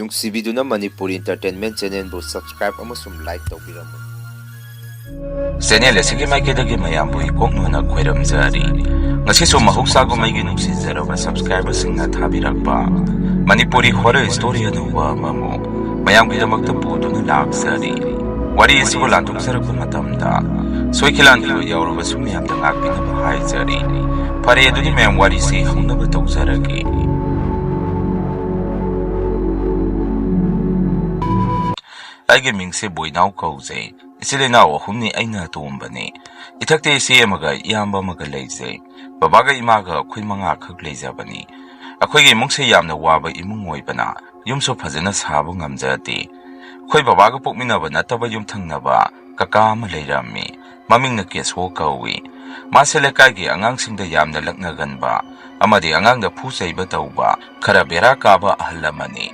ꯅꯨꯡꯁꯤꯕꯤꯗꯨꯅ Manipuri entertainment ꯆꯦꯅꯦꯜꯕꯨ subscribe ꯑꯃꯁꯨꯡ like ꯇꯧꯕꯤꯔꯝꯃꯨ꯫ Channel ꯑꯁꯤꯒꯤ ꯃꯥꯏꯀꯩꯗꯒꯤ ꯃꯌꯥꯝꯕꯨ ꯏꯀꯣꯛꯅꯅ ꯈꯣꯏꯔꯝꯖꯔꯤ꯫ ꯉꯁꯤꯁꯨ ꯃꯍꯧꯁꯥꯒꯨꯝ ꯑꯩꯒꯤ ꯅꯨꯡꯁꯤꯖꯔꯕ ꯁꯕꯁꯀ꯭ꯔꯥꯏꯕꯔꯁꯤꯡꯅ ꯊꯥꯕꯤꯔꯛꯄ ꯃꯅꯤꯄꯨꯔꯤ ꯍꯣꯔꯔ ꯁ꯭ꯇꯣꯔꯤ ꯑꯅꯧꯕ ꯑꯃꯃꯨꯛ ꯃꯌꯥꯝꯒꯤꯗꯃꯛꯇ ꯄꯨꯗꯨꯅ ꯂꯥꯛꯆꯔꯤ꯫ ꯋꯥꯔꯤ ꯑꯁꯤꯕꯨ ꯂꯥꯟꯊꯣꯛꯆꯔꯛꯄ ꯃꯇꯝꯗ ꯁꯣꯏꯈꯤꯂꯥꯟꯈꯤꯕ ꯌꯥꯎꯔꯕꯁꯨ ꯃꯌꯥꯝꯗ ꯉꯥꯛꯄꯤꯅꯕ ꯍꯥꯏꯖꯔꯤ꯫ ꯐꯔꯦ ꯑꯗꯨꯗꯤ ꯃꯌꯥꯝ ꯋꯥꯔꯤꯁꯤ ꯍꯧꯅꯕ ꯇꯧꯖꯔꯒꯦ꯫ ꯑꯩꯒꯤ ꯃꯤꯡꯁꯦ ꯕꯣꯏꯅꯥꯎ ꯀꯧꯖꯩ꯫ ꯏꯆꯤꯜ ꯏꯅꯥꯎ ꯑꯍꯨꯝꯅꯤ, ꯑꯩꯅ ꯑꯇꯣꯝꯕꯅꯤ꯫ ꯏꯊꯛꯇ ꯏꯆꯦ ꯑꯃꯒ ꯏꯌꯥꯝꯕ ꯑꯃꯒ ꯂꯩꯖꯩ꯫ ꯕꯕꯥꯒ ꯏꯃꯥꯒ ꯑꯩꯈꯣꯏ 5 ꯈꯛ ꯂꯩꯖꯕꯅꯤ꯫ ꯑꯩꯈꯣꯏꯒꯤ ꯏꯃꯨꯡꯁꯦ ꯌꯥꯝꯅ ꯋꯥꯕ ꯏꯃꯨꯡ ꯑꯣꯏꯕꯅ ꯌꯨꯝꯁꯨ ꯐꯖꯅ ꯁꯥꯕ ꯉꯝꯖꯗꯦ꯫ ꯑꯩꯈꯣꯏ ꯕꯕꯥꯒ ꯄꯣꯛꯃꯤꯟꯅꯕ ꯅꯠꯇꯕ ꯌꯨꯝꯊꯪꯅꯕ ꯀꯀꯥ ꯑꯃ ꯂꯩꯔꯝꯃꯤ꯫ ꯃꯃꯤꯡꯅ ꯀꯦꯁꯣ ꯀꯧꯏ꯫ ꯃꯥꯁꯦ ꯂꯩꯀꯥꯏꯒꯤ ꯑꯉꯥꯡꯁꯤꯡꯗ ꯌꯥꯝꯅ ꯂꯛꯅꯒꯟꯕ ꯑꯃꯗꯤ ꯑꯉꯥꯡꯗ ꯐꯨ ꯆꯩꯕ ꯇꯧꯕ ꯈꯔ ꯕꯦꯔꯥ ꯀꯥꯕ ꯑꯍꯜ ꯑꯃꯅꯤ꯫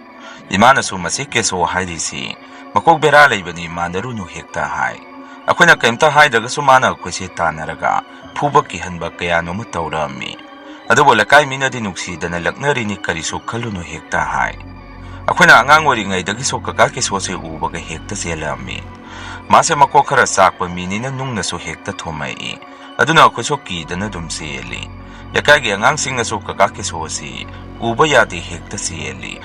ꯏꯃꯥꯅꯁꯨ ꯃꯁꯤ ꯀꯦꯁꯣ ꯍꯥꯏꯔꯤꯁꯤ ꯃꯀꯣꯛ ꯕꯦꯔꯥ ꯂꯩꯕꯅꯤ, ꯃꯥꯟꯅꯔꯨꯅꯨ ꯍꯦꯛꯇ ꯍꯥꯏ꯫ ꯑꯩꯈꯣꯏꯅ ꯀꯩꯝꯇ ꯍꯥꯏꯗ꯭ꯔꯒꯁꯨ ꯃꯥꯅ ꯑꯩꯈꯣꯏꯁꯦ ꯇꯥꯟꯅꯔꯒ ꯐꯨꯕ ꯀꯤꯍꯟꯕ ꯀꯌꯥꯅꯣꯃ ꯇꯧꯔꯝꯃꯤ꯫ ꯑꯗꯨꯕꯨ ꯂꯩꯀꯥꯏ ꯃꯤꯅꯗꯤ ꯅꯨꯡꯁꯤꯗꯅ ꯂꯛꯅꯔꯤꯅꯤ, ꯀꯔꯤꯁꯨ ꯈꯜꯂꯨꯅꯨ ꯍꯦꯛꯇ ꯍꯥꯏ꯫ ꯑꯩꯈꯣꯏꯅ ꯑꯉꯥꯡ ꯑꯣꯏꯔꯤꯉꯩꯗꯒꯤꯁꯨ ꯀꯀꯥ ꯀꯦꯁꯣꯁꯦ ꯎꯕꯒ ꯍꯦꯛꯇ ꯆꯦꯜꯂꯝꯃꯤ꯫ ꯃꯥꯁꯦ ꯃꯀꯣꯛ ꯈꯔ ꯆꯥꯛꯄ ꯃꯤꯅꯤꯅ ꯅꯨꯡꯅꯁꯨ ꯍꯦꯛꯇ ꯊꯣꯝꯃꯛꯏ꯫ ꯑꯗꯨꯅ ꯑꯩꯈꯣꯏꯁꯨ ꯀꯤꯗꯅ ꯑꯗꯨꯝ ꯆꯦꯜꯂꯤ꯫ ꯂꯩꯀꯥꯏꯒꯤ ꯑꯉꯥꯡꯁꯤꯡꯅꯁꯨ ꯀꯀꯥ ꯀꯦꯁꯣꯁꯤ ꯎꯕ ꯌꯥꯗꯦ ꯍꯦꯛꯇ ꯆꯦꯜꯂꯤ꯫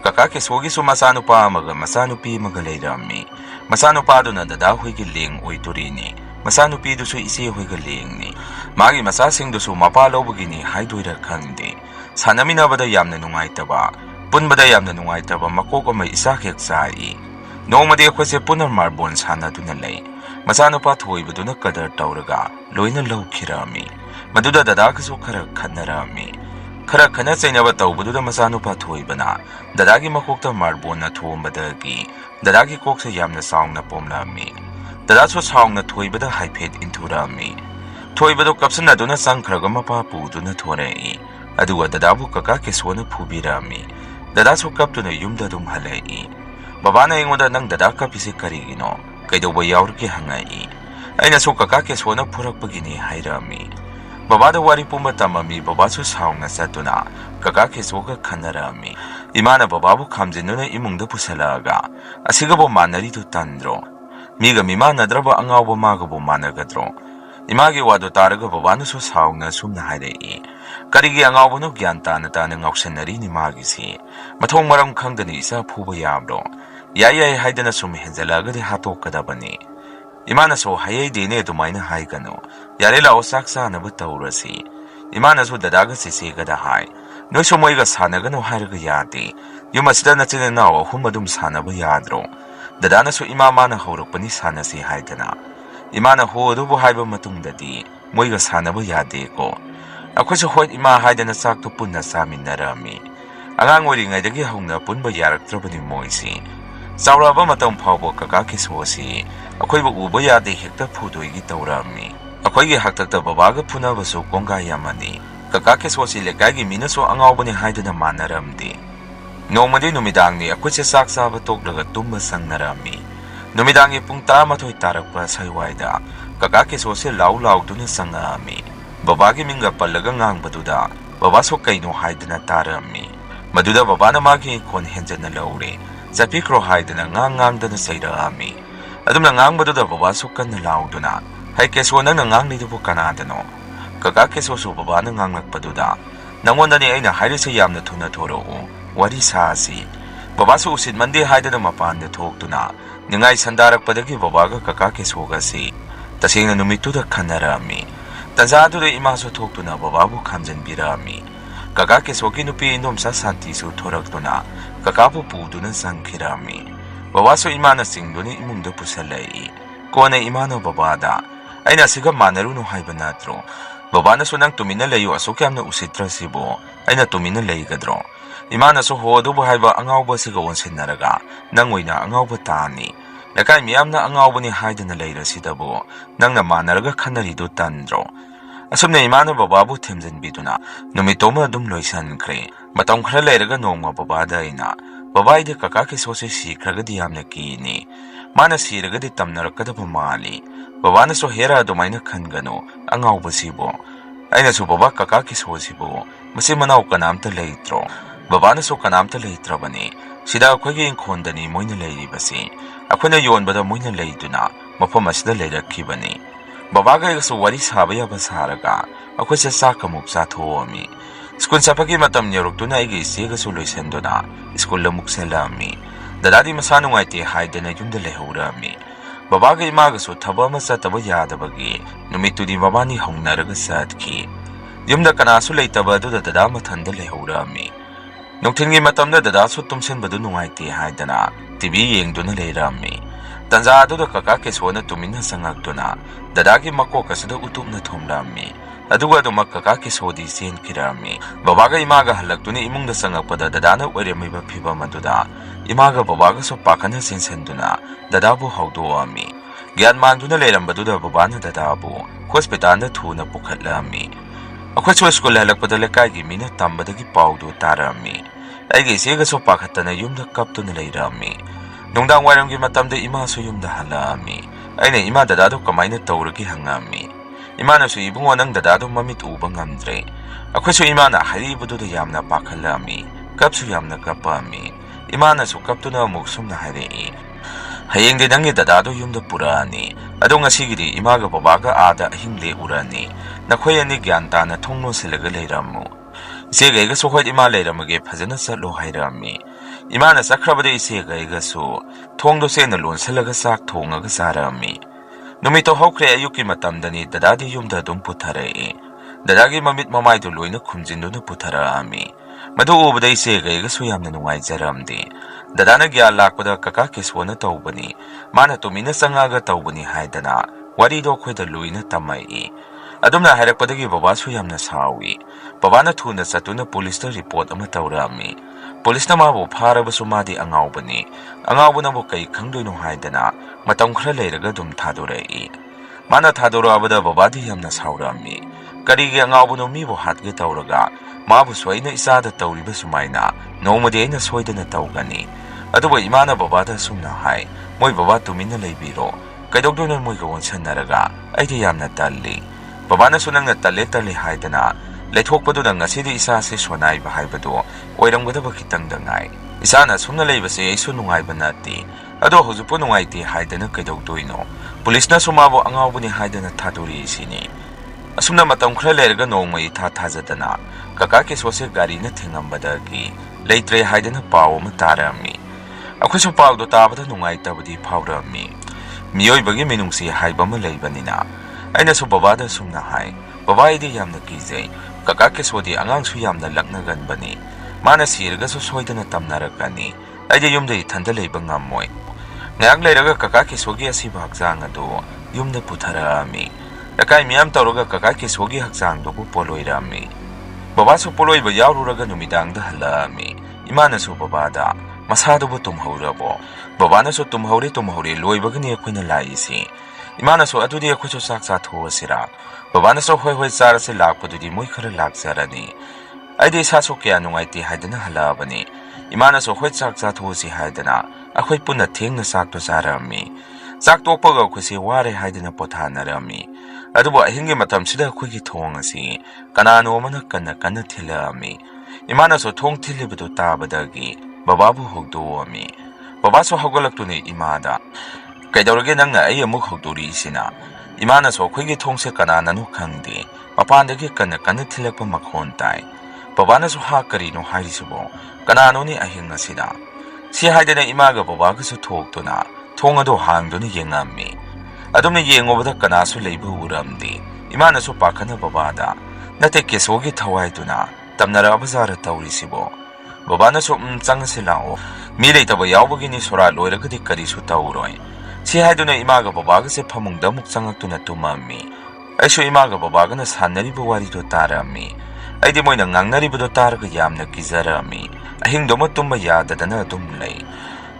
ꯀꯀꯥ ꯀꯦꯁꯣꯒꯤꯁꯨ ꯃꯆꯥꯅꯨꯄꯥ ꯑꯃꯒ ꯃꯆꯥꯅꯨꯄꯤ ꯑꯃꯒ ꯂꯩꯔꯝꯃꯤ꯫ ꯃꯆꯥꯅꯨꯄꯥꯗꯨꯅ ꯗꯗꯥ ꯍꯣꯏꯒꯤ ꯂꯦꯡ ꯑꯣꯏꯗꯣꯔꯤꯅꯤ꯫ ꯃꯆꯥꯅꯨꯄꯤꯗꯨꯁꯨ ꯏꯆꯦ ꯍꯣꯏꯒ ꯂꯦꯡꯅꯤ꯫ ꯃꯥꯒꯤ ꯃꯆꯥꯁꯤꯡꯗꯨꯁꯨ ꯃꯄꯥ ꯂꯧꯕꯒꯤꯅꯤ ꯍꯥꯏꯗꯣꯏꯔꯥ ꯈꯪꯗꯦ, ꯁꯥꯟꯅꯃꯤꯟꯅꯕꯗ ꯌꯥꯝꯅ ꯅꯨꯡꯉꯥꯏꯇꯕ, ꯄꯨꯟꯕꯗ ꯌꯥꯝꯅ ꯅꯨꯡꯉꯥꯏꯇꯕ ꯃꯀꯣꯛ ꯑꯃ ꯏꯆꯥꯛ ꯍꯦꯛ ꯆꯥꯛꯏ꯫ ꯅꯣꯡꯃꯗꯤ ꯑꯩꯈꯣꯏꯁꯦ ꯄꯨꯟꯅ ꯃꯥꯔꯕꯣꯜ ꯁꯥꯟꯅꯗꯨꯅ ꯂꯩ꯫ ꯃꯆꯥꯅꯨꯄꯥ ꯊꯣꯏꯕꯗꯨꯅ ꯀꯗꯔ ꯇꯧꯔꯒ ꯂꯣꯏꯅ ꯂꯧꯈꯤꯔꯝꯃꯤ꯫ ꯃꯗꯨꯗ ꯗꯗꯥꯒꯁꯨ ꯈꯔ ꯈꯠꯅꯔꯝꯃꯤ꯫ ꯈꯔ ꯈꯠꯅ ꯆꯩꯅꯕ ꯇꯧꯕꯗꯨꯗ ꯃꯆꯥꯅꯨꯄꯥ ꯊꯣꯏꯕꯅ ꯗꯗꯥꯒꯤ ꯃꯀꯣꯛꯇ ꯃꯥꯔꯕꯣꯜꯅ ꯊꯣꯝꯕꯗꯒꯤ ꯗꯗꯥꯒꯤ ꯀꯣꯛꯁꯦ ꯌꯥꯝꯅ ꯆꯥꯎꯅ ꯄꯣꯝꯂꯝꯃꯤ꯫ ꯗꯗꯥꯁꯨ ꯁꯥꯎꯅ ꯊꯣꯏꯕꯗ ꯍꯥꯏꯐꯦꯠ ꯏꯟꯊꯨꯔꯝꯃꯤ꯫ ꯊꯣꯏꯕꯗꯨ ꯀꯞꯁꯤꯟꯅꯗꯨꯅ ꯆꯪꯈ꯭ꯔꯒ ꯃꯄꯥ ꯄꯨꯗꯨꯅ ꯊꯣꯔꯛꯏ꯫ ꯑꯗꯨꯒ ꯗꯗꯥꯕꯨ ꯀꯀꯥ ꯀꯦꯁꯣꯅ ꯐꯨꯕꯤꯔꯝꯃꯤ꯫ ꯗꯗꯥꯁꯨ ꯀꯞꯇꯨꯅ ꯌꯨꯝꯗ ꯑꯗꯨꯝ ꯍꯜꯂꯛꯏ꯫ ꯕꯕꯥꯅ ꯑꯩꯉꯣꯟꯗ ꯅꯪ ꯗꯗꯥ ꯀꯞꯄꯤꯁꯤ ꯀꯔꯤꯒꯤꯅꯣ, ꯀꯩꯗꯧꯕ ꯌꯥꯎꯔꯒꯦ ꯍꯪꯉꯛꯏ꯫ ꯑꯩꯅꯁꯨ ꯀꯀꯥ ꯀꯦꯁꯣꯅ ꯐꯨꯔꯛꯄꯒꯤꯅꯤ ꯍꯥꯏꯔꯝꯃꯤ꯫ ꯕꯕꯥꯗ ꯋꯥꯔꯤ ꯄꯨꯝꯕ ꯇꯝꯃꯝꯃꯤ꯫ ꯕꯕꯥꯁꯨ ꯁꯥꯎꯅ ꯆꯠꯇꯨꯅ ꯀꯀꯥ ꯀꯦꯁꯣꯒ ꯈꯟꯅꯔꯝꯃꯤ꯫ ꯏꯃꯥꯅ ꯕꯕꯥꯕꯨ ꯈꯥꯝꯖꯤꯟꯗꯨꯅ ꯏꯃꯨꯡꯗ ꯄꯨꯁꯜꯂꯛꯑꯒ ꯑꯁꯤꯒꯕꯨ ꯃꯥꯟꯅꯔꯤꯗꯨ ꯇꯟꯗ꯭ꯔꯣ? ꯃꯤꯒ ꯃꯤꯃꯥꯟꯅꯗ꯭ꯔꯕ ꯑꯉꯥꯎꯕ ꯃꯥꯒꯕꯨ ꯃꯥꯟꯅꯒꯗ꯭ꯔꯣ? ꯏꯃꯥꯒꯤ ꯋꯥꯗꯨ ꯇꯥꯔꯒ ꯕꯕꯥꯅꯁꯨ ꯁꯥꯎꯅ ꯁꯨꯝꯅ ꯍꯥꯏꯔꯛꯏ꯫ ꯀꯔꯤꯒꯤ ꯑꯉꯥꯎꯕꯅꯣ, ꯒ꯭ꯌꯥꯟ ꯇꯥꯅ ꯇꯥꯅ ꯉꯥꯎꯁꯟꯅꯔꯤꯅꯤ ꯃꯥꯒꯤꯁꯤ꯫ ꯃꯊꯣꯡ ꯃꯔꯝ ꯈꯪꯗꯅ ꯏꯆꯥ ꯐꯨꯕ ꯌꯥꯕ꯭ꯔꯣ? ꯌꯥꯏ ꯌꯥꯏ ꯍꯥꯏꯗꯅ ꯁꯨꯝ ꯍꯦꯟꯖꯜꯂꯛꯑꯒꯗꯤ ꯍꯥꯠꯇꯣꯛꯀꯗꯕꯅꯤ꯫ ꯏꯃꯥꯅꯁꯨ ꯍꯩꯍꯩꯗꯦꯅꯦ ꯑꯗꯨꯃꯥꯏꯅ ꯍꯥꯏꯒꯅꯨ, ꯌꯥꯔꯦ ꯂꯥꯛꯑꯣ ꯆꯥꯛ ꯆꯥꯅꯕ ꯇꯧꯔꯁꯤ꯫ ꯏꯃꯥꯅꯁꯨ ꯗꯗꯥꯒ ꯆꯦꯆꯦꯒꯗ ꯍꯥꯏ, ꯅꯣꯏꯁꯨ ꯃꯣꯏꯒ ꯁꯥꯟꯅꯒꯅꯨ ꯍꯥꯏꯔꯒ ꯌꯥꯗꯦ꯫ ꯌꯨꯝ ꯑꯁꯤꯗ ꯅꯆꯤꯟ ꯏꯅꯥꯎ 3 ꯑꯗꯨꯝ ꯁꯥꯟꯅꯕ ꯌꯥꯗ꯭ꯔꯣ? ꯗꯗꯥꯅꯁꯨ ꯏꯃꯥ ꯃꯥꯅ ꯍꯧꯔꯛꯄꯅꯤ ꯁꯥꯟꯅꯁꯤ ꯍꯥꯏꯗꯅ꯫ ꯏꯃꯥꯅ ꯍꯣ ꯑꯗꯨꯕꯨ ꯍꯥꯏꯕ ꯃꯇꯨꯡꯗꯗꯤ ꯃꯣꯏꯒ ꯁꯥꯟꯅꯕ ꯌꯥꯗꯦꯀꯣ꯫ ꯑꯩꯈꯣꯏꯁꯨ ꯍꯣꯏ ꯏꯃꯥ ꯍꯥꯏꯗꯅ ꯆꯥꯛꯇꯨ ꯄꯨꯟꯅ ꯆꯥꯃꯤꯟꯅꯔꯝꯃꯤ꯫ ꯑꯉꯥꯡ ꯑꯣꯏꯔꯤꯉꯩꯗꯒꯤ ꯍꯧꯅ ꯄꯨꯟꯕ ꯌꯥꯔꯛꯇ꯭ꯔꯕꯅꯤ ꯃꯣꯏꯁꯤ꯫ ꯆꯥꯎꯔꯛꯑꯕ ꯃꯇꯝ ꯐꯥꯎꯕ ꯀꯀꯥ ꯀꯦꯁꯣꯁꯤ ꯑꯩꯈꯣꯏꯕꯨ ꯎꯕ ꯌꯥꯗꯦ ꯍꯦꯛꯇ ꯐꯨꯗꯣꯏꯒꯤ ꯇꯧꯔꯝꯃꯤ꯫ ꯑꯩꯈꯣꯏꯒꯤ ꯍꯥꯛꯇꯛꯇ ꯕꯕꯥꯒ ꯐꯨꯅꯕꯁꯨ ꯀꯣꯡꯒꯥꯏ ꯑꯃꯅꯤ꯫ ꯀꯀꯥ ꯀꯦꯁꯣꯁꯤ ꯂꯩꯀꯥꯏꯒꯤ ꯃꯤꯅꯁꯨ ꯑꯉꯥꯎꯕꯅꯤ ꯍꯥꯏꯗꯨꯅ ꯃꯥꯟꯅꯔꯝꯗꯦ꯫ ꯅꯣꯡꯃꯗꯤ ꯅꯨꯃꯤꯗꯥꯡꯅꯤ, ꯑꯩꯈꯣꯏꯁꯦ ꯆꯥꯛ ꯆꯥꯕ ꯇꯣꯛꯂꯒ ꯇꯨꯝꯕꯆꯪꯅꯔꯝꯃꯤ꯫ ꯅꯨꯃꯤꯗꯥꯡꯒꯤ ꯄꯨꯡ 12 ꯇꯥꯔꯛꯄ ꯁꯋꯥꯏꯗ ꯀꯀꯥ ꯀꯦꯁꯣꯁꯦ ꯂꯥꯎ ꯂꯥꯎꯗꯨꯅ ꯆꯪꯉꯛꯑꯝꯃꯤ꯫ ꯕꯕꯥꯒꯤ ꯃꯤꯡꯒ ꯄꯜꯂꯒ ꯉꯥꯡꯕꯗꯨꯗ ꯕꯕꯥꯁꯨ ꯀꯩꯅꯣ ꯍꯥꯏꯗꯅ ꯇꯥꯔꯝꯃꯤ꯫ ꯃꯗꯨꯗ ꯕꯕꯥꯅ ꯃꯥꯒꯤ ꯏꯪꯈꯣꯜ ꯍꯦꯟꯖꯟꯅ ꯂꯧꯔꯦ, ꯆꯠꯄꯤꯈ꯭ꯔꯣ ꯍꯥꯏꯗꯅ ꯉꯥꯡꯗꯅ ꯆꯩꯔꯛꯑꯝꯃꯤ꯫ ꯑꯗꯨꯝꯅ ꯉꯥꯡꯕꯗꯨꯗ ꯕꯕꯥꯁꯨ ꯀꯟꯅ ꯂꯥꯎꯗꯨꯅ, ꯍꯩ ꯀꯦꯁꯣ, ꯅꯪꯅ ꯉꯥꯡꯂꯤꯗꯨꯕꯨ ꯀꯅꯥꯗꯅꯣ? ꯀꯀꯥ ꯀꯦꯁꯣꯁꯨ ꯕꯕꯥꯅ ꯉꯥꯡꯂꯛꯄꯗꯨꯗ, ꯅꯪꯉꯣꯟꯗꯅꯤ ꯑꯩꯅ ꯍꯥꯏꯔꯤꯁꯦ, ꯌꯥꯝꯅ ꯊꯨꯅ ꯊꯣꯔꯛꯎ, ꯋꯥꯔꯤ ꯁꯥꯁꯤ꯫ ꯕꯕꯥꯁꯨ ꯎꯁꯤꯠꯃꯟꯗꯦ ꯍꯥꯏꯗꯅ ꯃꯄꯥꯟꯗ ꯊꯣꯛꯇꯨꯅ ꯅꯤꯡꯉꯥꯏ ꯁꯟꯗꯥꯔꯛꯄꯗꯒꯤ ꯕꯕꯥꯒ ꯀꯀꯥ ꯀꯦꯁꯣꯒꯁꯤ ꯇꯁꯦꯡꯅ ꯅꯨꯃꯤꯠꯇꯨꯗ ꯈꯟꯅꯔꯝꯃꯤ꯫ ꯇꯟꯖꯥ ꯑꯗꯨꯗ ꯏꯃꯥꯁꯨ ꯊꯣꯛꯇꯨꯅ ꯕꯕꯥꯕꯨ ꯈꯥꯝꯖꯤꯟꯕꯤꯔꯛꯑꯝꯃꯤ꯫ ꯀꯀꯥ ꯀꯦꯁꯣꯒꯤ ꯅꯨꯄꯤ ꯏꯟꯗꯣꯝꯆꯥ ꯁꯥꯟꯇꯤꯁꯨ ꯊꯣꯔꯛꯇꯨꯅ ꯀꯀꯥꯕꯨ ꯄꯨꯗꯨꯅ ꯆꯪꯈꯤꯔꯝꯃꯤ꯫ ꯕꯕꯥꯁꯨ ꯏꯃꯥꯅ ꯆꯤꯡꯗꯨꯅ ꯏꯃꯨꯡꯗ ꯄꯨꯁꯜꯂꯛꯏ꯫ ꯀꯣꯟꯅ ꯏꯃꯥꯅ ꯕꯕꯥꯗ, ꯑꯩꯅ ꯑꯁꯤꯒ ꯃꯥꯟꯅꯔꯨꯅꯨ ꯍꯥꯏꯕ ꯅꯠꯇ꯭ꯔꯣ? ꯕꯕꯥꯅꯁꯨ ꯅꯪ ꯇꯨꯃꯤꯟꯅ ꯂꯩꯌꯨ, ꯑꯁꯨꯛ ꯌꯥꯝꯅ ꯎꯁꯤꯠꯇ꯭ꯔꯁꯤꯕꯨ ꯑꯩꯅ ꯇꯨꯃꯤꯟꯅ ꯂꯩꯒꯗ꯭ꯔꯣ? ꯏꯃꯥꯅꯁꯨ ꯍꯣ ꯑꯗꯨꯕꯨ ꯍꯥꯏꯕ ꯑꯉꯥꯎꯕ ꯑꯁꯤꯒ ꯑꯣꯟꯁꯤꯟꯅꯔꯒ ꯅꯪ ꯑꯣꯏꯅ ꯑꯉꯥꯎꯕ ꯇꯥꯅꯤ꯫ ꯂꯩꯀꯥꯏ ꯃꯤꯌꯥꯝꯅ ꯑꯉꯥꯎꯕꯅꯤ ꯍꯥꯏꯗꯅ ꯂꯩꯔꯁꯤꯗꯕꯨ ꯅꯪꯅ ꯃꯥꯟꯅꯔꯒ ꯈꯟꯅꯔꯤꯗꯨ ꯇꯟꯗ꯭ꯔꯣ? ꯑꯁꯨꯝꯅ ꯏꯃꯥꯅ ꯕꯕꯥꯕꯨ ꯊꯦꯝꯖꯤꯟꯕꯤꯗꯨꯅ ꯅꯨꯃꯤꯠꯇꯣꯃ ꯑꯗꯨꯝ ꯂꯣꯏꯁꯟꯈ꯭ꯔꯦ꯫ ꯃꯇꯝ ꯈꯔ ꯂꯩꯔꯒ ꯅꯣꯡꯃ ꯕꯕꯥꯗ ꯑꯩꯅ, ꯕꯕꯥ, ꯑꯩꯗꯤ ꯀꯀꯥ ꯀꯦꯁꯣꯁꯦ ꯁꯤꯈ꯭ꯔꯒꯗꯤ ꯌꯥꯝꯅ ꯀꯤꯅꯤ꯫ ꯃꯥꯅ ꯁꯤꯔꯒꯗꯤ ꯇꯝꯅꯔꯛꯀꯗꯕ ꯃꯥꯜꯂꯤ꯫ ꯕꯕꯥꯅꯁꯨ ꯍꯦꯔꯥ ꯑꯗꯨꯃꯥꯏꯅ ꯈꯟꯒꯅꯨ, ꯑꯉꯥꯎꯕꯁꯤꯕꯨ꯫ ꯑꯩꯅꯁꯨ, ꯕꯕꯥ, ꯀꯀꯥ ꯀꯦꯁꯣꯁꯤꯕꯨ ꯃꯆꯤꯟ ꯃꯅꯥꯎ ꯀꯅꯥꯝꯇ ꯂꯩꯇ꯭ꯔꯣ? Babanasu kanamta leitrabani, sida akhoi ingkhondani moina leiribasi, akhona yonbada moina leiduna, mafam asida leirakkhibani. Babaga igasu wari saba yaba saraga, akhoi se chak amuk chathoami. School sapagi matam yaruktuna aigi isegasu loisenduna, school lamuk selami. Dadadi masa nungaite haidana yumda leihorami. Babaga imagasu thaba ama chataba yadabagi, numitudi babani hongnaraga chatkhi. Yumda kanasu leitaba aduda dada mathanda leihorami. Nungthingi matamda dadasu tumsenbadu nungaite haidana, TV yengduna leirami. Tanza aduda kaka keswana tumina sangaktuna, dadagi makok asida utupna thomrami. Aduga aduma kaka kesodi senkirami. Babaga imaga halaktuni imungda sangakpada dadana oiremiba phiba maduda, imaga babaga so pakana sensenduna, dadabu haudoami. Gyan mangduna leirambaduna babana dadabu, hospitalda thuna pukhatlami. Akhoi school halakpada lekai mina tambadagi paudu tarami. Aigi sega so pakhatana yumda kaptuna leirami. Nungdang wairanggi matamda ima so yumda halami. Aina ima dadado kamaina tawragi hangami. Imana so ibungo nang dadado mamit uba ngamdre. Akhoi so imana haribudu da yamna pakhalami. Kapsu yamna kapami. Imana so kaptuna muksumna harei. Hayeng de nangi dadado yumda purani. Ado ngasigidi imaga babaga ada hingle urani. Nakhoi ani gyan tana thongno silaga leiramu. Isega iga so hoi ima leiramage phajana satlo hairami. Imana sakrabade isega iga so thongdo sena lonsilaga sak thongaga sarami. Numito hokre ayuki matamdani dadadi yumda dum putharei. Dadagi mamit mamaidu loina khumjinduna putharami. Madu ubada isega iga so yamna nungaijaramdi. Dadana gya lakpada kaka keswana tawbani. Mana tumina sangaga tawbani haidana. Warido khoida loina tamai. Adumna hairakpadagi babasu yamna sawi. Babana thuna satuna polista report ama tawrami. Polista mabu pharabasu madi angaubani. Angaubuna bu kai khangdoino haidana. Matam khra leiraga dum thadorei. Mana thadoro abada babadi yamna saurami. Karigi angaubuno mibu hatge tawraga. Mabu soina isada tawriba sumaina. Nomadi aina soidana tawgani. Aduba imana babada sumna hai. Moi baba tumina leibiro. Kaidokdona moi gawon sanaraga. Aidi yamna talli. Babana sunang tale haidana. Leithokpadu da ngasidi isa se sonai ba haibadu. Oiranggadaba khitang dangai. Isana sumna leibase aisu nungaiba nati. Ado hojupu nungaiti haidana kaidokdoino. Pulisna sumabu angaubuni haidana thaduri isini. Asumna matam khra leiraga nongmai thajadana. Kaka ke sose gari na thingambadagi. Leitre haidana paw ma tarami. Akhoi su paw do tabada nungaitabadi phawrami. Miyoi bagi minungsi haiba ma leibanina. Aina so babada sumna hai. Baba idi yamna kizai. Kaka ke sodi angang su yamna lakna ganbani. Mana sirga so soidana tamnarakani. Aidi yumda ithanda leiba ngammoi. Ngayak leiraga kaka ke sogi asiba hakjang ado yumda putharami. Lakai miyam tawraga kaka ke sogi hakjang do poloirami. Baba so poloiba yaururaga numidangda halami. Imana so babada masadubu tumhaurabo. Babana so tumhauri loibagani akhona laisi. Imana so adudi akhoi so sak chathoasira. Babana so hoi charase lakpadudi moi khara lakjarani. Aidi sa so kya nungaiti haidana halabani. Imana so hoi sak chathoasi haidana akhoi punna thengna sak to charami. Sak tokpaga akhoi se ware haidana pothanarami. Adubu ahingi matamsida akhoi gi thong asi kanano mana kanna thilami. Imana so thong thilibadu tabadagi bababu hogdoami. Baba so hogolaktuni imada. Kaidawrage nangna ai amuk hogdori isina. Imana so akhoi gi thongse kanananu khangdi. Mapandagi kanna thilakpa makhon tai. Babana so ha karino hairisubo. Kanano ni ahing asida. Si haidana imaga babaga so thoktuna. Thongado hangduna yengami. Adumna yengobada kanasu leibu uramdi. Imana so pakana babada. Nate kesogi thawaiduna. Tamnara abazara tawrisibo. Babana so changasilao. Mi leitaba yaubagini sora loiragadi karisu tawroi. Si haiduna imaga babaga se phamungda muk changaktuna tumami. Aisho imaga babaga na sanariba warido tarami. Aidi moina ngangnaribado taraga yamna kizarami. Ahingdoma tumba yadadana dumlay.